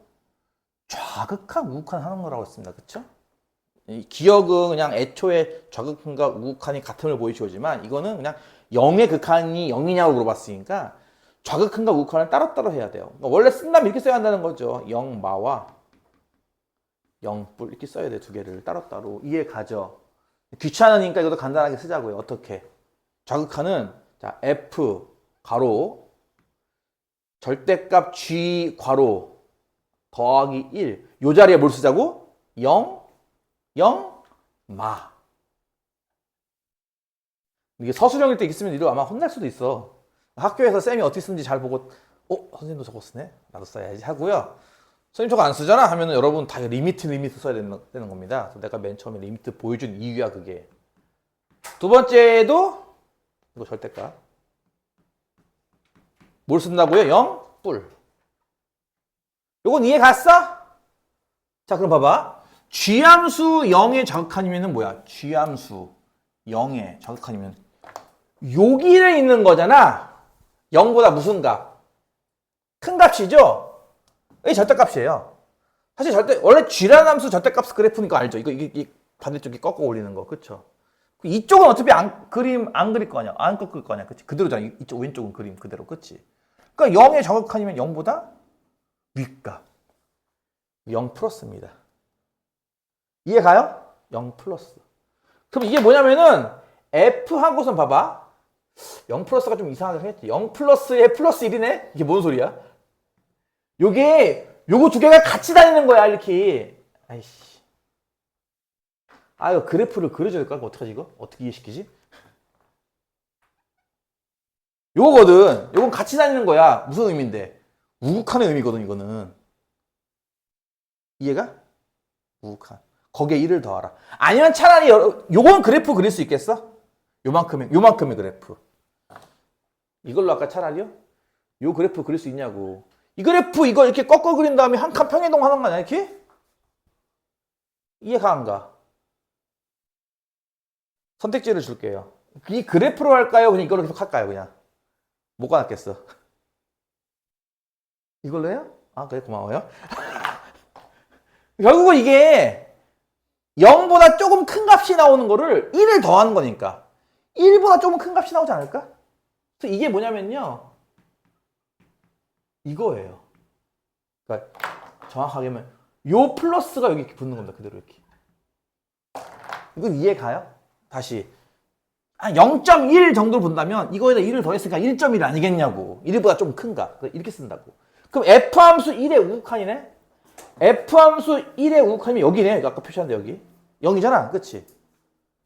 S1: 좌극한, 우극한 하는 거라고 했습니다. 그쵸? 이 기억은 그냥 애초에 좌극한과 우극한이 같음을 보이시오지만 이거는 그냥 0의 극한이 0이냐고 물어봤으니까 좌극한과 우극한을 따로따로 해야 돼요. 그러니까 원래 쓴다면 이렇게 써야 한다는 거죠. 0마와 0뿔 이렇게 써야 돼. 두 개를 따로따로. 이해 가죠? 귀찮으니까 이것도 간단하게 쓰자고요. 어떻게? 좌극한은 자 f 가로 절대값 g 괄호 더하기 1. 요 자리에 뭘 쓰자고? 0, 0, 마. 이게 서술형일 때 이렇게 쓰면 이거 아마 혼날 수도 있어. 학교에서 쌤이 어떻게 쓰는지 잘 보고 선생님도 저거 쓰네? 나도 써야지 하고요. 선생님 저거 안 쓰잖아? 하면은 여러분 다 리미트 써야 되는 겁니다. 그래서 내가 맨 처음에 리미트 보여준 이유야 그게. 두 번째도 이거 절대값. 뭘 쓴다고요? 0, 뿔. 요건 이해 갔어? 자 그럼 봐봐. g함수 0의 좌극한이면 뭐야? g함수 0의 좌극한이면 여기에 있는 거잖아. 0보다 무슨 값? 큰 값이죠? 이게 절대값이에요. 사실 원래 g라는 함수 절대값 그래프니까 알죠? 이게 반대쪽에 꺾어 올리는 거. 그쵸? 이쪽은 어차피 그림 안 그릴 거 아니야. 안 꺾을 거 아니야. 그치? 그대로잖아. 이쪽 왼쪽은 그림 그대로. 그치? 그러니까 0의 좌극한이면 0보다 윗값. 0 플러스입니다. 이해 가요? 0 플러스. 그럼 이게 뭐냐면은 F하고선 봐봐. 0 플러스가 좀 이상하게 생겼지. 0 플러스에 플러스 1이네? 이게 뭔 소리야? 요거 두 개가 같이 다니는 거야, 이렇게. 아이씨. 이거 그래프를 그려줘야 될까? 어떡하지, 이거? 어떻게 이해시키지? 요거거든. 요건 같이 다니는 거야. 무슨 의미인데? 우극한의 의미거든, 이거는. 이해가? 우극한. 거기에 1을 더하라. 아니면 차라리 요건 그래프 그릴 수 있겠어? 요만큼의 그래프. 이걸로 아까 차라리요? 요 그래프 그릴 수 있냐고. 이 그래프 이거 이렇게 꺾어 그린 다음에 한 칸 평행이동 하는 거 아니야, 이렇게? 이해가 안 가? 선택지를 줄게요. 이 그래프로 할까요? 그냥 이걸로 계속 할까요? 그냥. 뭐가 낫겠어? 이걸로 해요? 아, 그래, 고마워요. 결국은 이게 0보다 조금 큰 값이 나오는 거를 1을 더하는 거니까 1보다 조금 큰 값이 나오지 않을까? 그래서 이게 뭐냐면요. 이거예요. 그러니까 정확하게 하면 요 플러스가 여기 이렇게 붙는 겁니다. 그대로 이렇게. 이건 이해 가요? 다시. 한 0.1 정도 본다면 이거에다 1을 더했으니까 1.1 아니겠냐고. 1보다 좀 큰가. 이렇게 쓴다고. 그럼 F함수 1의 우극한이네? F함수 1의 우극한이면 여기네. 아까 표시한 데 여기. 0이잖아. 그치?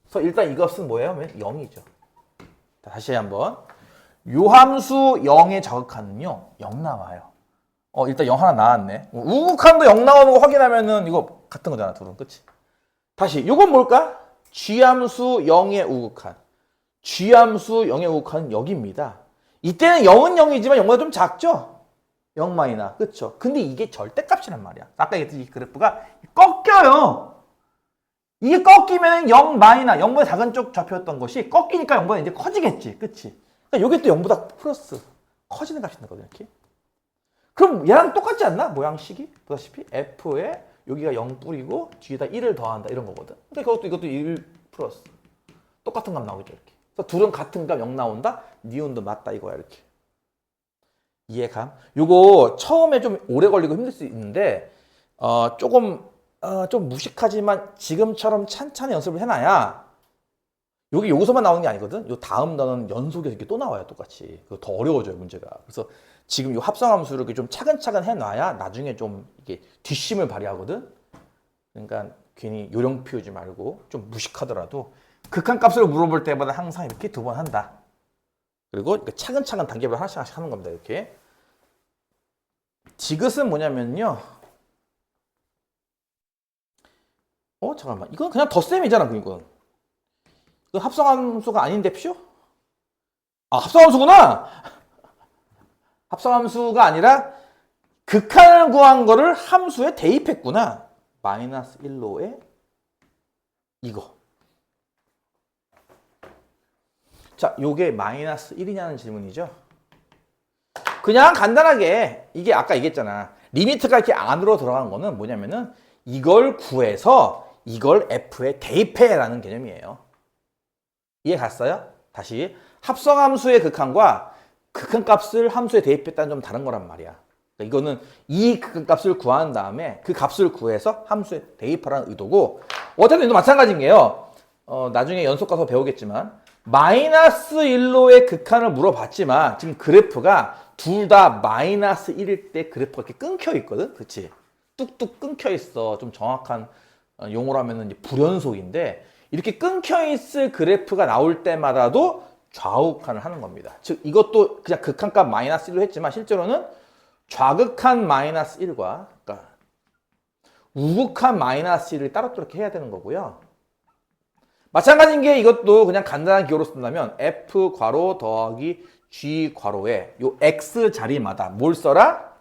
S1: 그래서 일단 이 값은 뭐예요? 0이죠. 다시 한번. 요 함수 0의 자극한은요. 0 나와요. 일단 0 하나 나왔네. 우극한도 0 나오는 거 확인하면은 이거 같은 거잖아. 둘은. 그치? 다시. 요건 뭘까? G함수 0의 우극한. G함수 0의 우극한은 여기입니다. 이때는 0은 0이지만 0보다 좀 작죠? 0 마이너. 그쵸? 근데 이게 절대값이란 말이야. 아까 얘기했듯이 이 그래프가 꺾여요. 이게 꺾이면 0 마이너, 0보다 작은 쪽 좌표였던 것이 꺾이니까 0보다 이제 커지겠지. 그치? 그러니까 이게 또 0보다 플러스. 커지는 값이 있는 거거든, 이렇게. 그럼 얘랑 똑같지 않나? 모양식이? 보다시피 F에 여기가 0 뿌리고 뒤에다 1을 더한다. 이런 거거든. 그러니까 이것도 1 플러스. 똑같은 값 나오겠죠, 이렇게. 그래서 둘은 같은 값 0 나온다? 니온도 맞다, 이거야, 이렇게. 이해감? 요거 처음에 좀 오래 걸리고 힘들 수 있는데, 좀 무식하지만 지금처럼 찬찬히 연습을 해놔야 여기 여기서만 나오는 게 아니거든. 요 다음 단어는 연속해서 이렇게 또 나와요, 똑같이. 그거 더 어려워져요, 문제가. 그래서 지금 요 합성함수를 이렇게 좀 차근차근 해놔야 나중에 좀 이게 뒷심을 발휘하거든. 그러니까 괜히 요령 피우지 말고 좀 무식하더라도 극한값을 물어볼 때마다 항상 이렇게 2번 한다. 그리고 이렇게 차근차근 단계별 하나씩 하는 겁니다, 이렇게. 디귿은 뭐냐면요. 잠깐만. 이건 그냥 덧셈이잖아, 이건. 이건 합성함수가 아닌데, 표? 아, 합성함수구나! 합성함수가 아니라 극한을 구한 거를 함수에 대입했구나. 마이너스 1로에 이거. 자, 요게 마이너스 1이냐는 질문이죠. 그냥 간단하게 이게 아까 얘기했잖아. 리미트가 이렇게 안으로 들어간 거는 뭐냐면은 이걸 구해서 이걸 F에 대입해 라는 개념이에요. 이해 갔어요? 다시. 합성함수의 극한과 극한값을 함수에 대입했다는 좀 다른 거란 말이야. 그러니까 이거는 이 극한값을 구한 다음에 그 값을 구해서 함수에 대입하라는 의도고, 어쨌든 이도 마찬가지인 게요. 나중에 연속 가서 배우겠지만 마이너스 1로의 극한을 물어봤지만 지금 그래프가 둘 다 마이너스 1일 때 그래프가 이렇게 끊겨 있거든. 그렇지? 뚝뚝 끊겨 있어. 좀 정확한 용어로 하면은 불연속인데, 이렇게 끊겨 있을 그래프가 나올 때마다도 좌우극한을 하는 겁니다. 즉 이것도 그냥 극한값 마이너스 1로 했지만 실제로는 좌극한 마이너스 1과 그러니까 우극한 마이너스 1을 따로 이렇게 해야 되는 거고요. 마찬가지인 게 이것도 그냥 간단한 기호로 쓴다면 F 괄호 더하기 G 괄호에 요 X 자리마다 뭘 써라?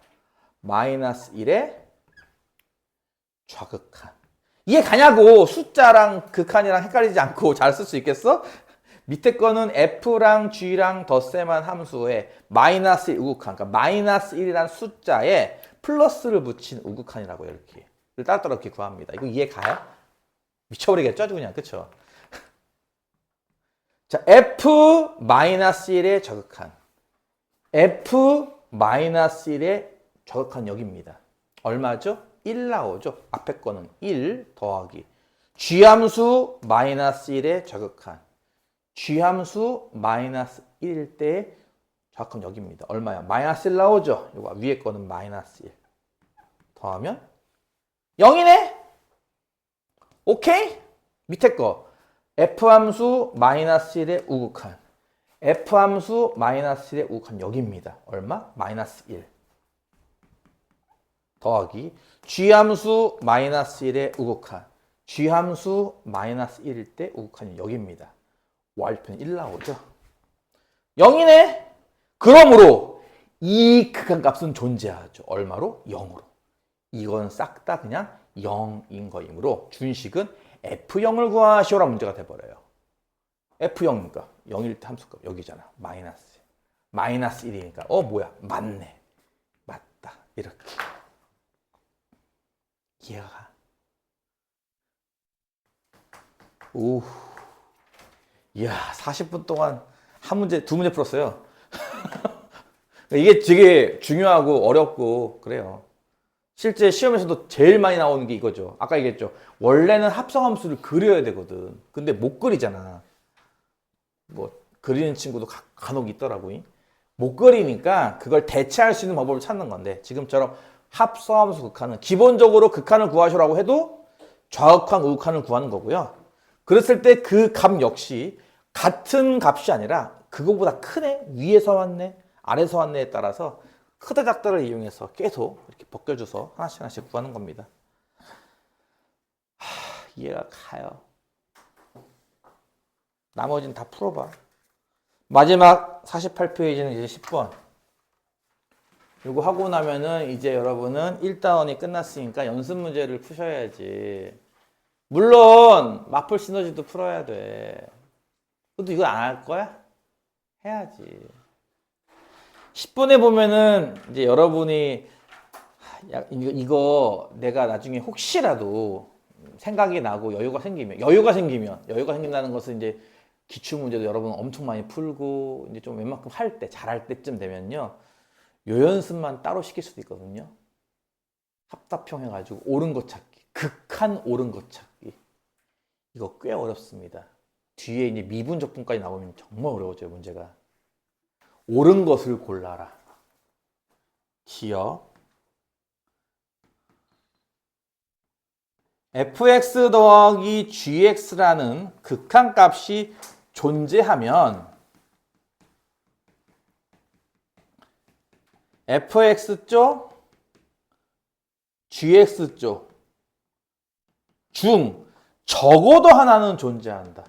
S1: 마이너스 1의 좌극한. 이해 가냐고. 숫자랑 극한이랑 헷갈리지 않고 잘 쓸 수 있겠어? 밑에 거는 F랑 G랑 덧셈한 함수에 마이너스 1 우극한, 그러니까 마이너스 1이라는 숫자에 플러스를 붙인 우극한이라고요. 이렇게 따로따로 이렇게 구합니다. 이거 이해 가요? 미쳐버리겠죠? 아주 그냥. 그쵸? 자, F-1의 저극한. F-1의 저극한 여기입니다. 얼마죠? 1 나오죠? 앞에 거는 1 더하기 G함수 마이너스 1의 저극한. G함수 마이너스 1일 때 저극한 여기입니다. 얼마야? 마이너스 1 나오죠? 이거 위에 거는 마이너스 1. 더하면 0이네? 오케이? 밑에 거. F함수 마이너스 1의 우극한. F함수 마이너스 1의 우극한 여기입니다. 얼마? 마이너스 1. 더하기 G함수 마이너스 1의 우극한. G함수 마이너스 1일 때 우극한이 여기입니다. y편 1 나오죠? 0이네? 그러므로 이 극한값은 존재하죠. 얼마로? 0으로. 이건 싹 다 그냥 0인 거이므로 준식은 F0을 구하시오라 문제가 돼버려요. F0이니까 0일 때 함수값 여기잖아. 마이너스 1이니까 뭐야? 맞네. 맞다. 이렇게. 이해가 가. 오. 이야, 40분 동안 한 문제, 두 문제 풀었어요. 이게 되게 중요하고 어렵고 그래요. 실제 시험에서도 제일 많이 나오는 게 이거죠. 아까 얘기했죠. 원래는 합성함수를 그려야 되거든. 근데 못 그리잖아. 뭐 그리는 친구도 간혹 있더라고. 못 그리니까 그걸 대체할 수 있는 방법을 찾는 건데 지금처럼 합성함수 극한은 기본적으로 극한을 구하시라고 해도 좌극한 우극한을 구하는 거고요. 그랬을 때 그 값 역시 같은 값이 아니라 그거보다 크네, 위에서 왔네, 아래에서 왔네에 따라서 크다 작다를 이용해서 계속 이렇게 벗겨줘서 하나씩 하나씩 구하는 겁니다. 이해가 가요. 나머지는 다 풀어봐. 마지막 48페이지는 이제 10번. 이거 하고 나면은 이제 여러분은 1단원이 끝났으니까 연습 문제를 푸셔야지. 물론 마플 시너지도 풀어야 돼. 근데 이거 안 할 거야? 해야지. 10번에 보면은 이제 여러분이 이거 내가 나중에 혹시라도 생각이 나고 여유가 생긴다는 것은 이제 기출 문제도 여러분 엄청 많이 풀고 이제 좀 웬만큼 할 때 잘할 때쯤 되면요 요 연습만 따로 시킬 수도 있거든요. 합답형 해가지고 옳은 것 찾기, 극한 옳은 것 찾기. 이거 꽤 어렵습니다. 뒤에 이제 미분적분까지 나오면 정말 어려워져요 문제가. 옳은 것을 골라라. 기억. fx 더하기 gx라는 극한값이 존재하면 fx쪽, gx쪽 중 적어도 하나는 존재한다.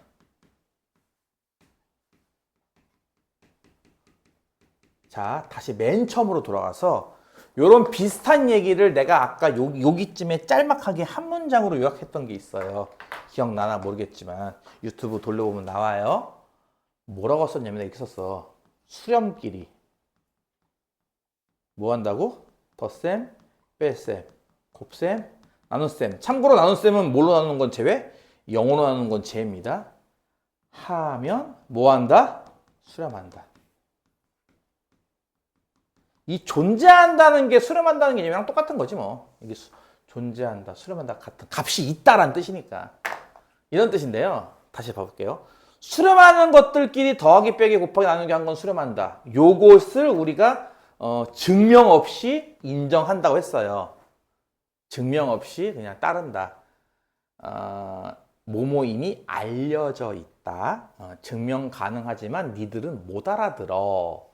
S1: 자, 다시 맨 처음으로 돌아가서 요런 비슷한 얘기를 내가 아까 여기쯤에 짤막하게 한 문장으로 요약했던 게 있어요. 기억나나 모르겠지만 유튜브 돌려보면 나와요. 뭐라고 썼냐면 이렇게 썼어. 수렴끼리 뭐 한다고? 덧셈, 뺄셈, 곱셈, 나눗셈. 참고로 나눗셈은 뭘로 나누는 건 제외? 0으로 나누는 건 제입니다. 하면 뭐 한다? 수렴한다. 이 존재한다는 게 수렴한다는 개념이랑 똑같은 거지 뭐. 이게 존재한다, 수렴한다 같은 값이 있다라는 뜻이니까. 이런 뜻인데요. 다시 봐볼게요. 수렴하는 것들끼리 더하기, 빼기, 곱하기, 나누기 한 건 수렴한다. 요것을 우리가 증명 없이 인정한다고 했어요. 증명 없이 그냥 따른다. 뭐뭐이니 알려져 있다. 증명 가능하지만 니들은 못 알아들어.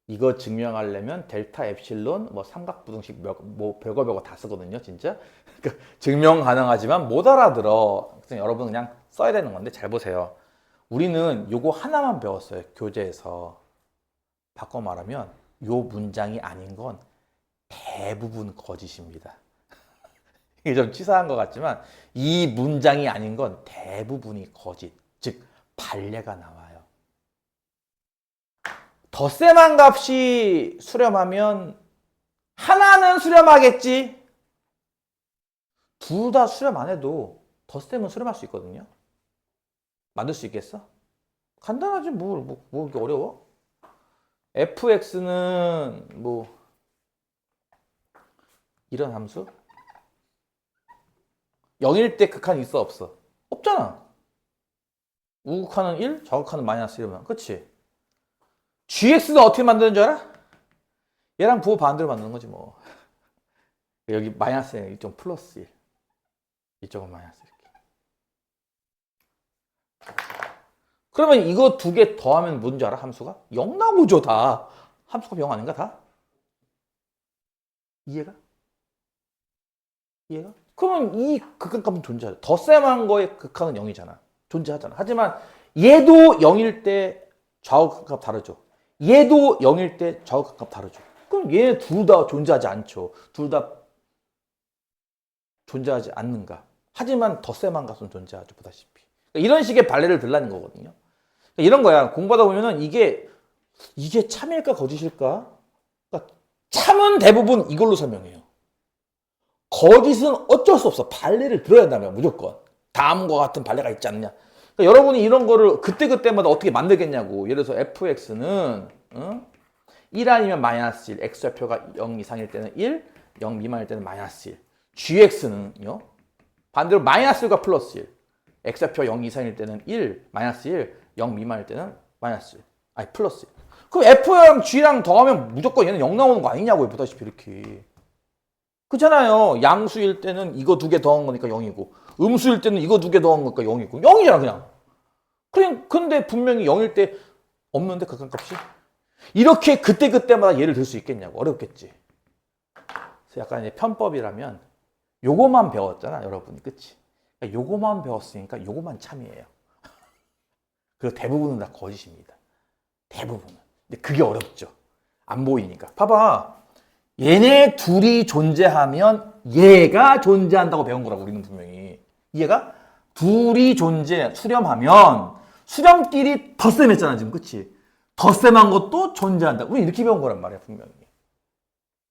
S1: 이거 증명하려면 델타 엡실론 뭐 삼각부등식 뭐 별거 다 쓰거든요 진짜. 그러니까 증명 가능하지만 못 알아들어. 그래서 여러분 그냥 써야 되는 건데 잘 보세요. 우리는 요거 하나만 배웠어요 교재에서. 바꿔 말하면 요 문장이 아닌 건 대부분 거짓입니다. 이게 좀 치사한 것 같지만 이 문장이 아닌 건 대부분이 거짓, 즉 발레가 나와요. 덧셈한 값이 수렴하면 하나는 수렴하겠지. 둘 다 수렴 안 해도 덧셈은 수렴할 수 있거든요. 만들 수 있겠어? 간단하지 뭐 이렇게 어려워? fx는 뭐 이런 함수? 0일 때 극한 있어 없어? 없잖아. 우극한은 1, 좌극한은 마이너스 1이면 그치? gx는 어떻게 만드는 줄 알아? 얘랑 부호 반대로 만드는 거지 뭐. 여기 마이너스 이쪽 플러스 1, 이쪽은 마이너스 이렇게. 그러면 이거 두 개 더하면 뭔지 알아? 함수가? 0 나오죠 다. 함수가 0 아닌가 다? 이해가? 이해가? 그러면 이 극한값은 존재하죠. 덧셈한 거의 극한은 0이잖아. 존재하잖아. 하지만 얘도 0일 때 좌우값 다르죠. 얘도 0일 때 좌우값 다르죠. 그럼 얘 둘 다 존재하지 않죠. 둘 다 존재하지 않는가. 하지만 덧셈한 값은 존재하죠. 보다시피. 그러니까 이런 식의 발레를 들라는 거거든요. 이런 거야. 공부하다 보면은 이게 참일까 거짓일까? 그러니까 참은 대부분 이걸로 설명해요. 거짓은 어쩔 수 없어. 발레를 들어야 한다면 무조건. 다음과 같은 발레가 있지 않느냐. 그러니까 여러분이 이런 거를 그때그때마다 어떻게 만들겠냐고. 예를 들어서 fx는 1 아니면 마이너스 1, x좌표가 0 이상일 때는 1, 0 미만일 때는 마이너스 1. gx는요. 반대로 마이너스 1과 플러스 1. x좌표 0 이상일 때는 1, 마이너스 1, 0 미만일 때는 마이너스 1. 아니 플러스 1. 그럼 f랑 g랑 더하면 무조건 얘는 0 나오는 거 아니냐고요. 보다시피 이렇게. 그렇잖아요. 양수일 때는 이거 두 개 더한 거니까 0이고 음수일 때는 이거 두 개 더한 거니까 0이고 0이잖아 그냥. 근데 분명히 0일 때 없는데 극한값이? 이렇게 그때그때마다 예를 들 수 있겠냐고. 어렵겠지. 그래서 약간 이제 편법이라면 요거만 배웠잖아 여러분이. 그치? 그러니까 요거만 배웠으니까 요거만 참이에요. 그리고 대부분은 다 거짓입니다. 대부분은. 근데 그게 어렵죠. 안 보이니까. 봐봐. 얘네 둘이 존재하면 얘가 존재한다고 배운 거라고 우리는 분명히. 이해가? 둘이 수렴하면 수렴끼리 덧셈했잖아 지금. 그치? 덧셈한 것도 존재한다. 우리 이렇게 배운 거란 말이야 분명히.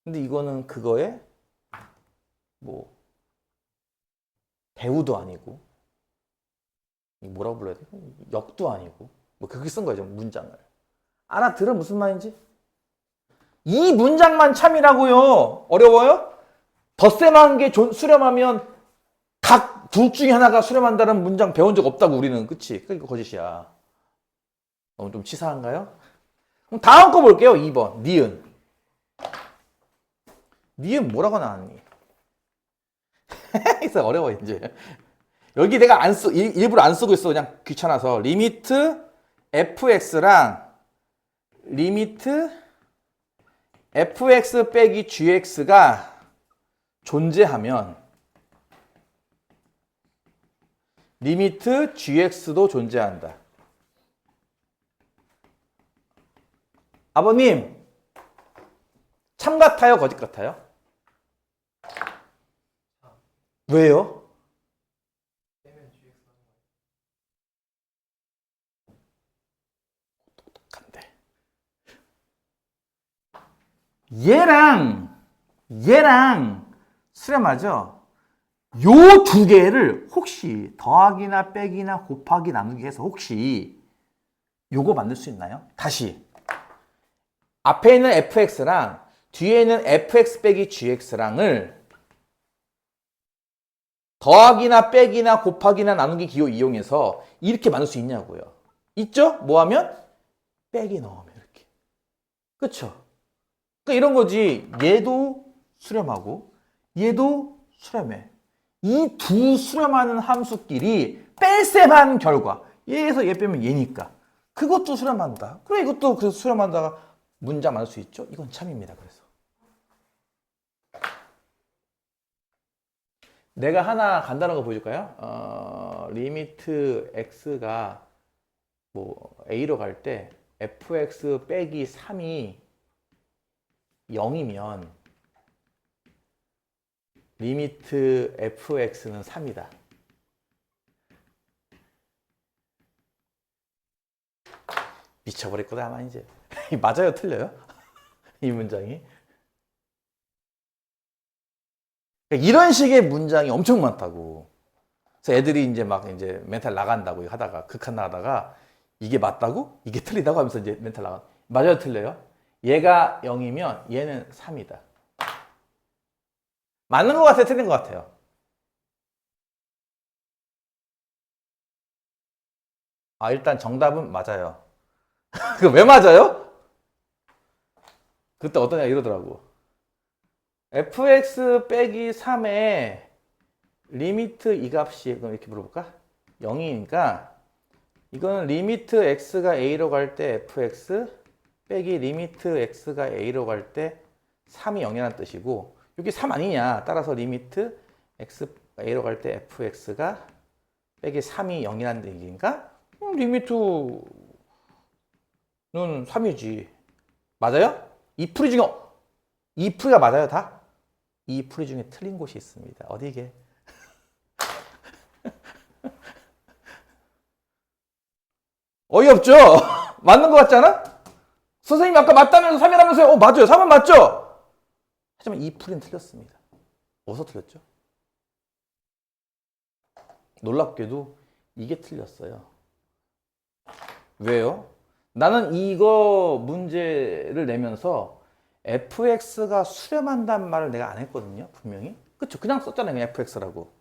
S1: 근데 이거는 그거에 뭐 배우도 아니고 뭐라고 불러야 돼? 역도 아니고 뭐 그렇게 쓴 거죠 문장을. 알아들어 무슨 말인지? 이 문장만 참이라고요. 어려워요? 덧셈한 게 수렴하면 각 둘 중에 하나가 수렴한다는 문장 배운 적 없다고 우리는. 그치? 그러니까 거짓이야. 너무 좀 치사한가요? 그럼 다음 거 볼게요. 2번 니은. 니은 뭐라고 나왔니? 그래서 어려워 이제. 여기 내가 일부러 안 쓰고 있어. 그냥 귀찮아서. 리미트 fx랑 리미트 fx 빼기 gx가 존재하면 리미트 gx도 존재한다. 아버님, 참 같아요? 거짓 같아요? 왜요? 똑똑한데. 얘랑 수렴하죠? 요 두 개를 혹시 더하기나 빼기나 곱하기 나누기 해서 혹시 요거 만들 수 있나요? 다시. 앞에 있는 fx랑 뒤에 있는 fx 빼기 gx랑을 더하기나 빼기나 곱하기나 나누기 기호 이용해서 이렇게 만들 수 있냐고요. 있죠? 뭐 하면? 빼기 넣으면 이렇게. 그쵸? 그러니까 이런 거지. 얘도 수렴하고 얘도 수렴해. 이 두 수렴하는 함수끼리 뺄셈한 결과. 얘에서 얘 빼면 얘니까. 그것도 수렴한다. 그래 이것도 그래서 수렴한다가 문장 만들 수 있죠? 이건 참입니다. 그래서. 내가 하나 간단한 거 보여줄까요? 리미트 x가 뭐 a로 갈 때 fx 빼기 3이 0이면 리미트 fx는 3이다. 미쳐버릴 거다 아마 이제. 맞아요? 틀려요? 이 문장이? 이런 식의 문장이 엄청 많다고. 그래서 애들이 이제 막 이제 멘탈 나간다고 하다가 극한 나가다가 이게 맞다고? 이게 틀리다고 하면서 이제 멘탈 나가. 맞아요? 틀려요? 얘가 0이면 얘는 3이다. 맞는 것 같아요? 틀린 것 같아요? 일단 정답은 맞아요. 그 왜 맞아요? 그때 어떤 애가 이러더라고. fx 빼기 3의 리미트 이 값이 그럼 이렇게 물어볼까? 0이니까 이거는 리미트 x가 a로 갈 때 fx 빼기 리미트 x가 a로 갈 때 3이 0이라는 뜻이고 여기 3 아니냐? 따라서 리미트 x a로 갈 때 fx가 빼기 3이 0이라는 얘기인가? 리미트는 3이지. 맞아요? 이 풀이 중에 이 풀이가 맞아요 다? 이 풀이 중에 틀린 곳이 있습니다. 어디 이게? 어이없죠? 맞는 것 같지 않아? 선생님이 아까 맞다면서 3이라면서요? 맞아요. 3은 맞죠? 하지만 이 풀이는 틀렸습니다. 어디서 틀렸죠? 놀랍게도 이게 틀렸어요. 왜요? 나는 이거 문제를 내면서 fx가 수렴한다는 말을 내가 안 했거든요. 분명히. 그쵸? 그냥 썼잖아요. 그냥 fx라고.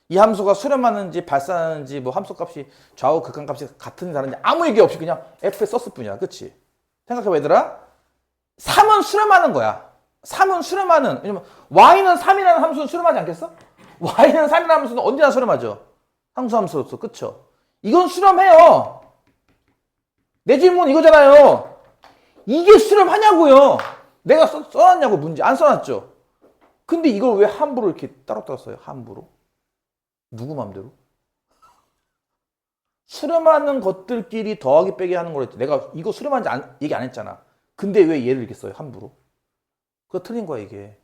S1: 이 함수가 수렴하는지 발산하는지 뭐 함수값이 좌우 극한값이 같은지 다른지 아무 얘기 없이 그냥 fx 썼을 뿐이야. 그치? 생각해봐 얘들아. 3은 수렴하는 거야. 3은 수렴하는. 왜냐면 y는 3이라는 함수는 수렴하지 않겠어? y는 3이라는 함수는 언제나 수렴하죠. 함수로서. 그쵸? 이건 수렴해요. 내 질문 이거잖아요. 이게 수렴하냐고요. 내가 써놨냐고 문제. 안 써놨죠. 근데 이걸 왜 함부로 이렇게 따로 써요? 함부로. 누구 맘대로? 수렴하는 것들끼리 더하기 빼기 하는 거랬지. 내가 이거 수렴하는지 얘기 안 했잖아. 근데 왜 얘를 이렇게 써요? 함부로. 그거 틀린 거야 이게.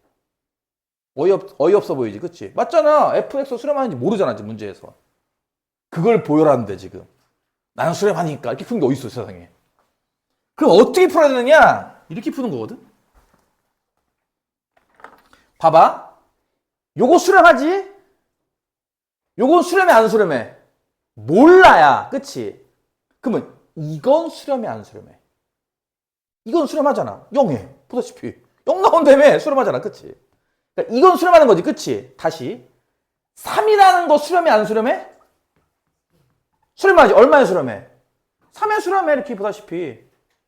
S1: 어이없어 보이지. 그치? 맞잖아. fx 수렴하는지 모르잖아 지금 문제에서. 그걸 보여라는데 지금. 나는 수렴하니까 이렇게 푸는 게 어딨어 세상에. 그럼 어떻게 풀어야 되느냐? 이렇게 푸는 거거든. 봐봐. 요거 수렴하지? 요건 수렴해 안 수렴해? 몰라야. 그치? 그러면 이건 수렴해 안 수렴해? 이건 수렴하잖아. 0해. 보다시피 0 나온다며 수렴하잖아. 그치? 그러니까 이건 수렴하는 거지. 그치? 다시 3이라는 거 수렴해 안 수렴해? 수렴하지. 얼마에 수렴해? 3에 수렴해. 이렇게 보다시피.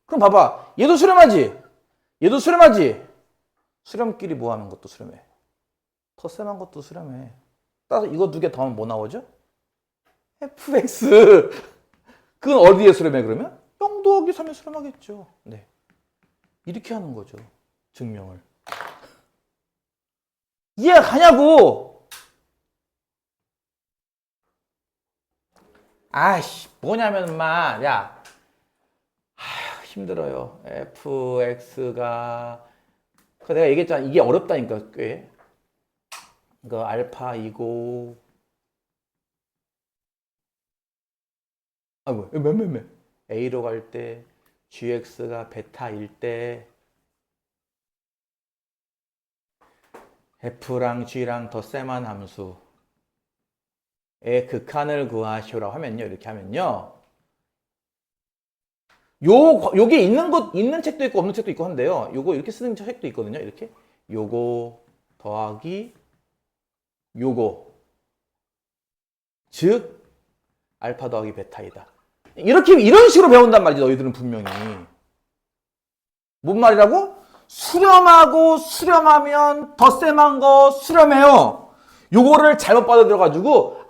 S1: 그럼 봐봐. 얘도 수렴하지? 얘도 수렴하지? 수렴끼리 뭐 하는 것도 수렴해. 덧셈한 것도 수렴해. 따라서 이거 두 개 더하면 뭐 나오죠? fx. 그건 어디에 수렴해 그러면? 0 더하기 3에 수렴하겠죠. 네. 이렇게 하는 거죠. 증명을. 이해가 가냐고! 아이씨, 뭐냐면, 야. 힘들어요. fx가. 내가 얘기했잖아. 이게 어렵다니까, 꽤. 이거 알파이고. 아이고, 몇. a로 갈 때, gx가 베타일 때, f랑 g랑 덧셈한 함수의 극한을 구하시오라고 하면요. 이렇게 하면요. 요게 있는 책도 있고 없는 책도 있고 한데요. 요거 이렇게 쓰는 책도 있거든요. 이렇게. 요거 더하기 요거. 즉 알파 더하기 베타이다. 이런 식으로 배운단 말이지. 너희들은 분명히. 뭔 말이라고? 수렴하고 수렴하면 덧셈한 거 수렴해요. 요거를 잘못 받아들여가지고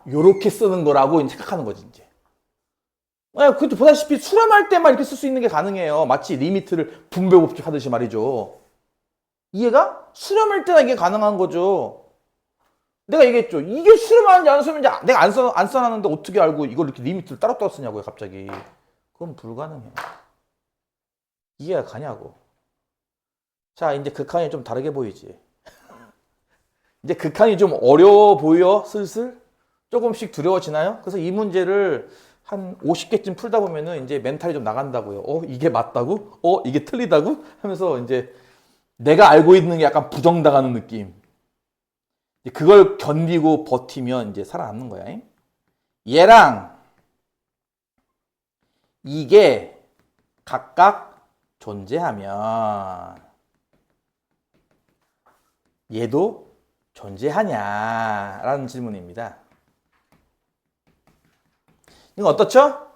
S1: 요렇게 쓰는 거라고 생각하는 거지 이제. 그것도 보다시피 수렴할 때만 이렇게 쓸 수 있는 게 가능해요. 마치 리미트를 분배법칙 하듯이 말이죠. 이해가? 수렴할 때나 이게 가능한 거죠. 내가 얘기했죠. 이게 수렴하는지 안 수렴하는지 내가 안 써놨는데 어떻게 알고 이걸 이렇게 리미트를 따로 쓰냐고요 갑자기. 그건 불가능해요. 이해가 가냐고. 자, 이제 극한이 좀 다르게 보이지. 이제 극한이 좀 어려워 보여, 슬슬? 조금씩 두려워지나요? 그래서 이 문제를 한 50개쯤 풀다 보면은 이제 멘탈이 좀 나간다고요. 이게 맞다고? 이게 틀리다고? 하면서 이제 내가 알고 있는 게 약간 부정당하는 느낌. 그걸 견디고 버티면 이제 살아남는 거야. 얘랑 이게 각각 존재하면 얘도 존재하냐라는 질문입니다. 이거 어떻죠?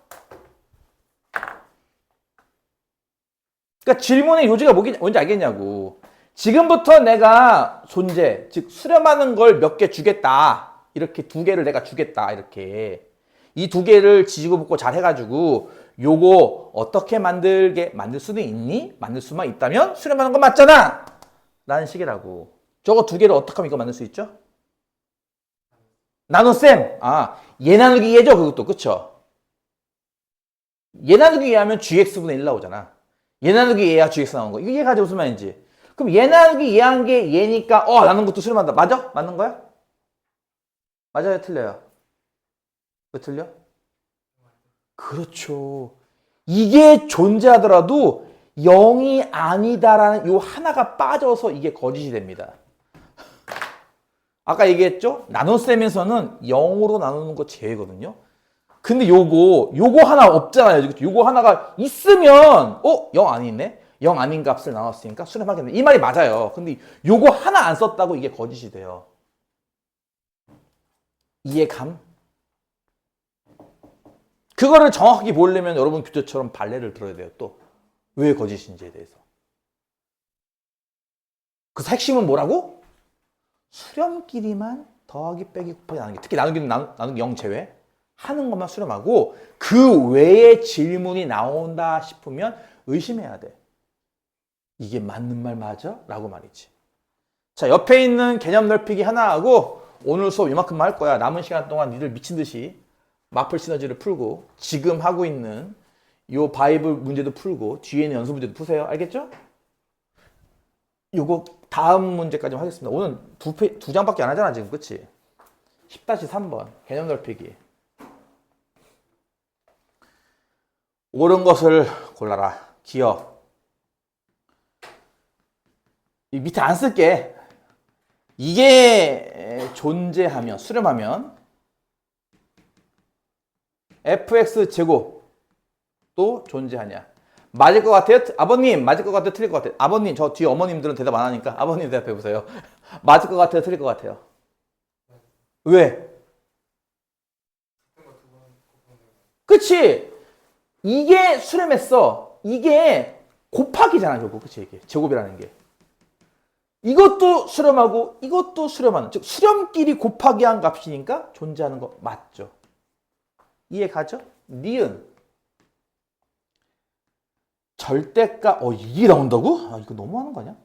S1: 그러니까 질문의 요지가 뭔지 알겠냐고. 지금부터 내가 존재, 즉 수렴하는 걸 몇 개 주겠다. 이렇게 두 개를 내가 주겠다. 이렇게. 이 두 개를 지지고 볶고 잘 해가지고 요거 어떻게 만들 수는 있니? 만들 수만 있다면 수렴하는 건 맞잖아. 라는 식이라고. 저거 두 개를 어떻게 하면 이거 만들 수 있죠? 나눗셈. 얘 나누기 얘죠. 그것도. 그쵸? 얘 나누기 얘 하면 gx분의 1 나오잖아. 얘 나누기 얘야 gx 나온 거. 이거 얘가 무슨 말인지. 그럼 얘 나누기 얘 한 게 얘니까 나눈 것도 수렴한다. 맞아? 맞는 거야? 맞아요? 틀려요? 왜 틀려? 그렇죠. 이게 존재하더라도 0이 아니다라는 요 하나가 빠져서 이게 거짓이 됩니다. 아까 얘기했죠? 나눗셈에서는 0으로 나누는 거 제외거든요. 근데 요거 하나 없잖아요. 요거 하나가 있으면 0 아니네? 0 아닌 값을 나눴으니까 수렴하겠네. 이 말이 맞아요. 근데 요거 하나 안 썼다고 이게 거짓이 돼요. 이해감? 그거를 정확하게 보려면 여러분 교재처럼 발레를 들어야 돼요. 또 왜 거짓인지에 대해서. 그래서 핵심은 뭐라고? 수렴끼리만 더하기 빼기 곱하기 나누기. 특히 나누기 0 제외 하는 것만 수렴하고 그 외에 질문이 나온다 싶으면 의심해야 돼. 이게 맞는 말 맞아? 라고 말이지. 자, 옆에 있는 개념 넓히기 하나 하고 오늘 수업 이만큼만 할 거야. 남은 시간 동안 니들 미친 듯이 마플 시너지를 풀고 지금 하고 있는 요 바이블 문제도 풀고 뒤에 있는 연수 문제도 푸세요. 알겠죠? 요거 다음 문제까지 하겠습니다. 오늘 두 장밖에 안 하잖아 지금. 그치? 10-3번 개념 넓히기. 옳은 것을 골라라. 기억. 이 밑에 안 쓸게. 이게 존재하면, 수렴하면 fx 제곱도 존재하냐. 맞을 것 같아요? 아버님 맞을 것 같아요? 틀릴 것 같아요? 아버님, 저 뒤에 어머님들은 대답 안 하니까 아버님 대답해 보세요. 맞을 것 같아요? 틀릴 것 같아요? 왜? 그치? 이게 수렴했어. 이게 곱하기잖아, 저거. 그치? 이게 제곱이라는 게. 이것도 수렴하고 이것도 수렴하는, 즉 수렴끼리 곱하기 한 값이니까 존재하는 거 맞죠? 이해 가죠? 니은 절대값. 이게 나온다고? 이거 너무하는 거 아니야?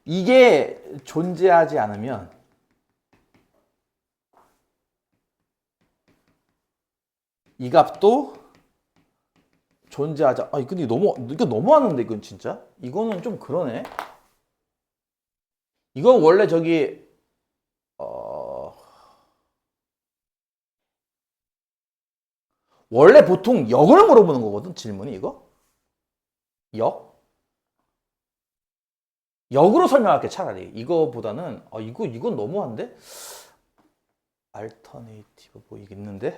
S1: 이게 존재하지 않으면 이 값도 존재하자. 근데 이거 너무하는데, 이건 진짜? 이거는 좀 그러네. 이건 원래 저기, 원래 보통 역을 물어보는 거거든, 질문이 이거? 역? 역으로 설명할게, 차라리. 이거보다는, 이건 너무한데? 알터네이티브 뭐 이게 있는데?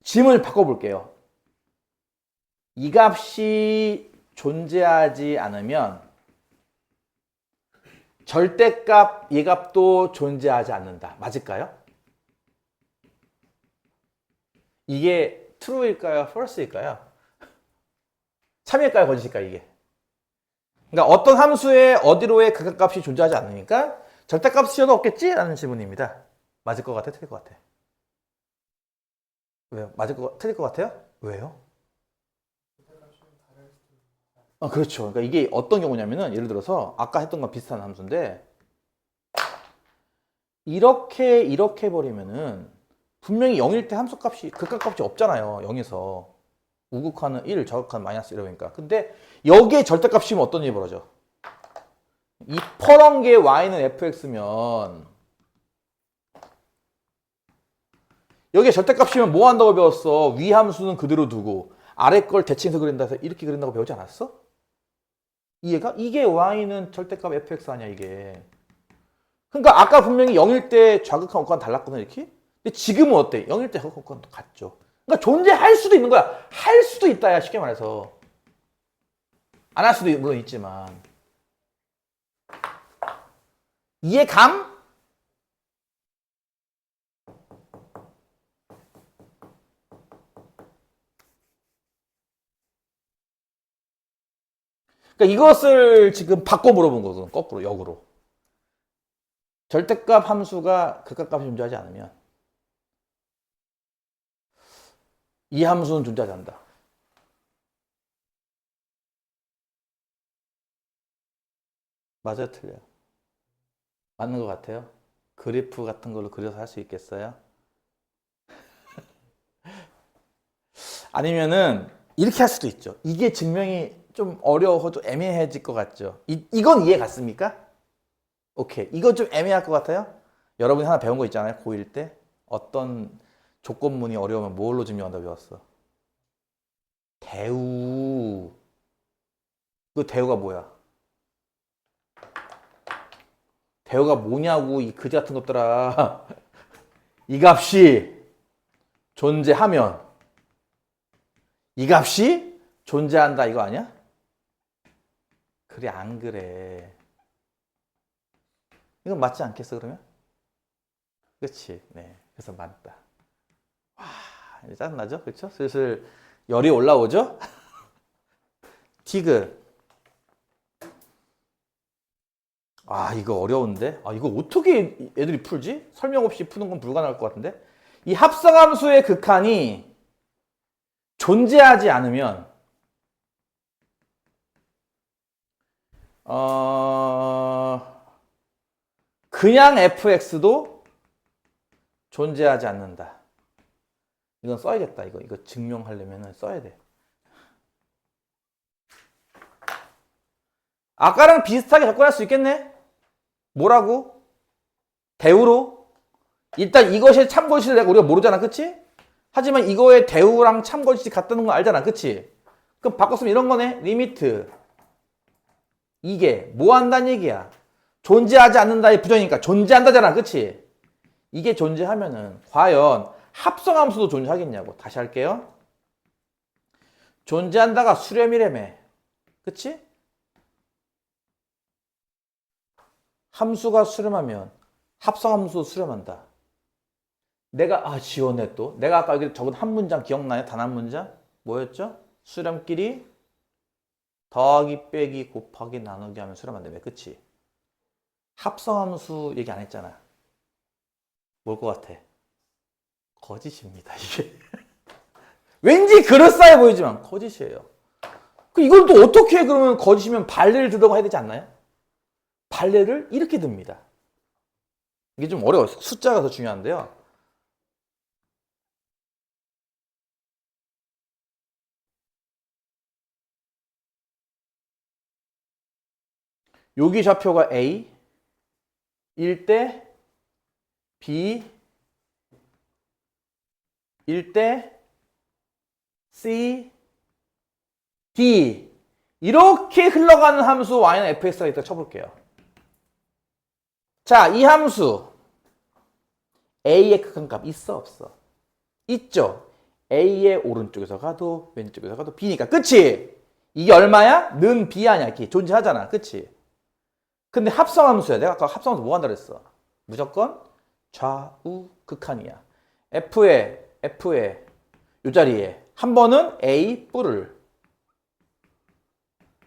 S1: 질문을 바꿔볼게요. 이 값이 존재하지 않으면 절대값, 얘 값도 존재하지 않는다. 맞을까요? 이게 true일까요? false일까요? 참일까요? 거짓일까요? 이게. 그러니까 어떤 함수의 어디로의 극한값이 존재하지 않으니까 절대값 수요도 없겠지? 라는 질문입니다. 맞을 것 같아요? 틀릴 것 같아요? 왜요? 틀릴 것 같아요? 왜요? 그렇죠. 그러니까 이게 어떤 경우냐면은 예를 들어서 아까 했던 거 비슷한 함수인데 이렇게 버리면은 분명히 0일 때 함수값이 극한값이 없잖아요. 0에서 우극하는 1, 저극하는 마이너스 이러니까. 근데 여기에 절대값이면 어떤 일이 벌어져? 이 퍼런 게 y는 fx면 여기에 절대값이면 뭐 한다고 배웠어? 위 함수는 그대로 두고 아래 걸 대칭해서 그린다 해서 이렇게 그린다고 배우지 않았어? 이해가? 이게 y는 절대값 fx 아니야, 이게. 그러니까 아까 분명히 0일 때 좌극한 우극한 달랐거든, 이렇게. 근데 지금은 어때? 0일 때 좌극한 우극한 같죠. 그러니까 존재할 수도 있는 거야. 할 수도 있다야, 쉽게 말해서. 안 할 수도 물론 있지만. 이해감? 그러니까 이것을 지금 바꿔 물어본 거거든. 거꾸로, 역으로. 절대값 함수가 극한값이 존재하지 않으면 이 함수는 존재하지 않는다. 맞아요, 틀려요? 맞는 것 같아요? 그래프 같은 걸로 그려서 할 수 있겠어요? 아니면은 이렇게 할 수도 있죠. 이게 증명이 좀 어려워서 좀 애매해질 것 같죠. 이건 이해 갔습니까? 오케이. 이건 좀 애매할 것 같아요? 여러분이 하나 배운 거 있잖아요. 고1 때 어떤 조건문이 어려우면 뭘로 증명한다고 배웠어? 대우. 그 대우가 뭐야? 대우가 뭐냐고 이 그지 같은 것들아. 이 값이 존재하면 이 값이 존재한다 이거 아니야? 그래 안 그래? 이건 맞지 않겠어 그러면? 그렇지. 네. 그래서 맞다. 와, 이제 짜증나죠? 그렇죠? 슬슬 열이 올라오죠? 티그. 아, 이거 어려운데? 아, 이거 어떻게 애들이 풀지? 설명 없이 푸는 건 불가능할 것 같은데? 이 합성함수의 극한이 존재하지 않으면 그냥 fx도 존재하지 않는다. 이건 써야겠다. 이거 증명하려면 써야 돼. 아까랑 비슷하게 접근할 수 있겠네? 뭐라고? 대우로? 일단 이것이 참고시를 내가 우리가 모르잖아. 그치? 하지만 이거의 대우랑 참고시 같다는 거 알잖아. 그치? 그럼 바꿨으면 이런 거네. 리미트. 이게 뭐 한다는 얘기야? 존재하지 않는다의 부정이니까 존재한다잖아. 그치? 이게 존재하면은 과연 합성함수도 존재하겠냐고. 다시 할게요. 존재한다가 수렴이래매. 그치? 함수가 수렴하면 합성함수도 수렴한다. 내가 지원해 또. 내가 아까 여기 적은 한 문장 기억나요? 단 한 문장? 뭐였죠? 수렴끼리 더하기 빼기 곱하기 나누기 하면 수렴한다며. 그치? 합성함수 얘기 안 했잖아. 뭘 것 같아? 거짓입니다 이게. 왠지 그럴싸해 보이지만 거짓이에요. 이걸 또 어떻게 해? 그러면 거짓이면 발레를 들다고 해야 되지 않나요? 발레를 이렇게 듭니다. 이게 좀 어려워요. 숫자가 더 중요한데요. 여기 좌표가 A, 1대 B, 1대 C, D 이렇게 흘러가는 함수 y는 fx가 있다 쳐볼게요. 자, 이 함수 a의 극한값 있어 없어? 있죠. a의 오른쪽에서 가도 왼쪽에서 가도 b니까. 그치? 이게 얼마야? 는 b 아니야. 이렇게 존재하잖아. 그치? 근데 합성함수야. 내가 아까 합성함수 뭐 한다 그랬어? 무조건 좌우 극한이야. f의 요 자리에 한 번은 a 뿔을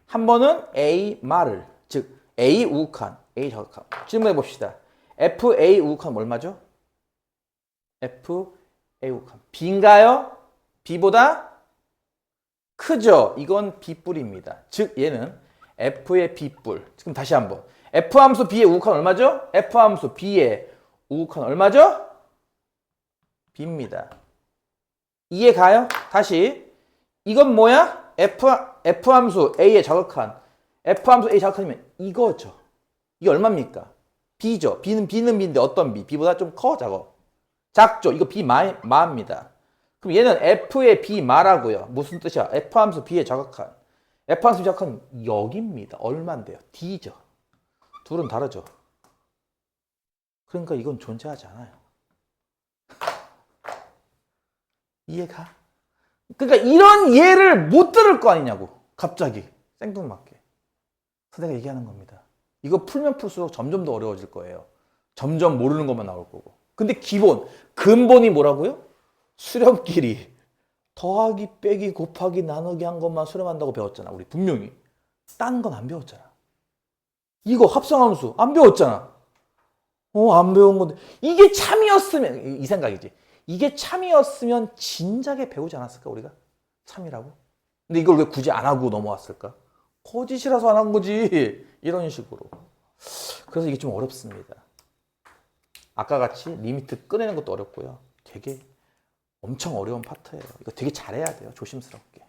S1: 한 번은 a 말을 즉 a 우극한 a 저극한. 질문해 봅시다. fa 우극한 얼마죠? fa 우극한 b인가요? b보다 크죠? 이건 b뿔입니다. 즉 얘는 f의 b뿔. 그럼 다시 한번 f 함수 b의 우극한 얼마죠? f 함수 b의 우극한 얼마죠? b입니다. 이해 가요? 다시 이건 뭐야? f 함수 a의 저극한 f 함수 a 저극한이면 이거죠. 이게 얼마입니까? b죠. b는 b인데 어떤 b? b보다 좀 커 작어. 작죠. 이거 b 마입니다. 그럼 얘는 f의 b 마라고요. 무슨 뜻이야? f 함수 b의 저극한 f 함수 저극한 여기입니다. 얼마인데요? d죠. 둘은 다르죠. 그러니까 이건 존재하지 않아요. 이해가? 그러니까 이런 예를 못 들을 거 아니냐고. 갑자기 생뚱맞게. 그래서 내가 얘기하는 겁니다. 이거 풀면 풀수록 점점 더 어려워질 거예요. 점점 모르는 것만 나올 거고. 근데 근본이 뭐라고요? 수렴끼리 더하기 빼기 곱하기 나누기 한 것만 수렴한다고 배웠잖아. 우리 분명히. 딴 건 안 배웠잖아. 이거 합성함수 안 배웠잖아. 안 배운 건데 이게 참이었으면 이 생각이지. 이게 참이었으면 진작에 배우지 않았을까 우리가? 참이라고? 근데 이걸 왜 굳이 안 하고 넘어왔을까? 거짓이라서 안 한 거지. 이런 식으로. 그래서 이게 좀 어렵습니다. 아까 같이 리미트 꺼내는 것도 어렵고요. 되게 엄청 어려운 파트예요. 이거 되게 잘해야 돼요. 조심스럽게.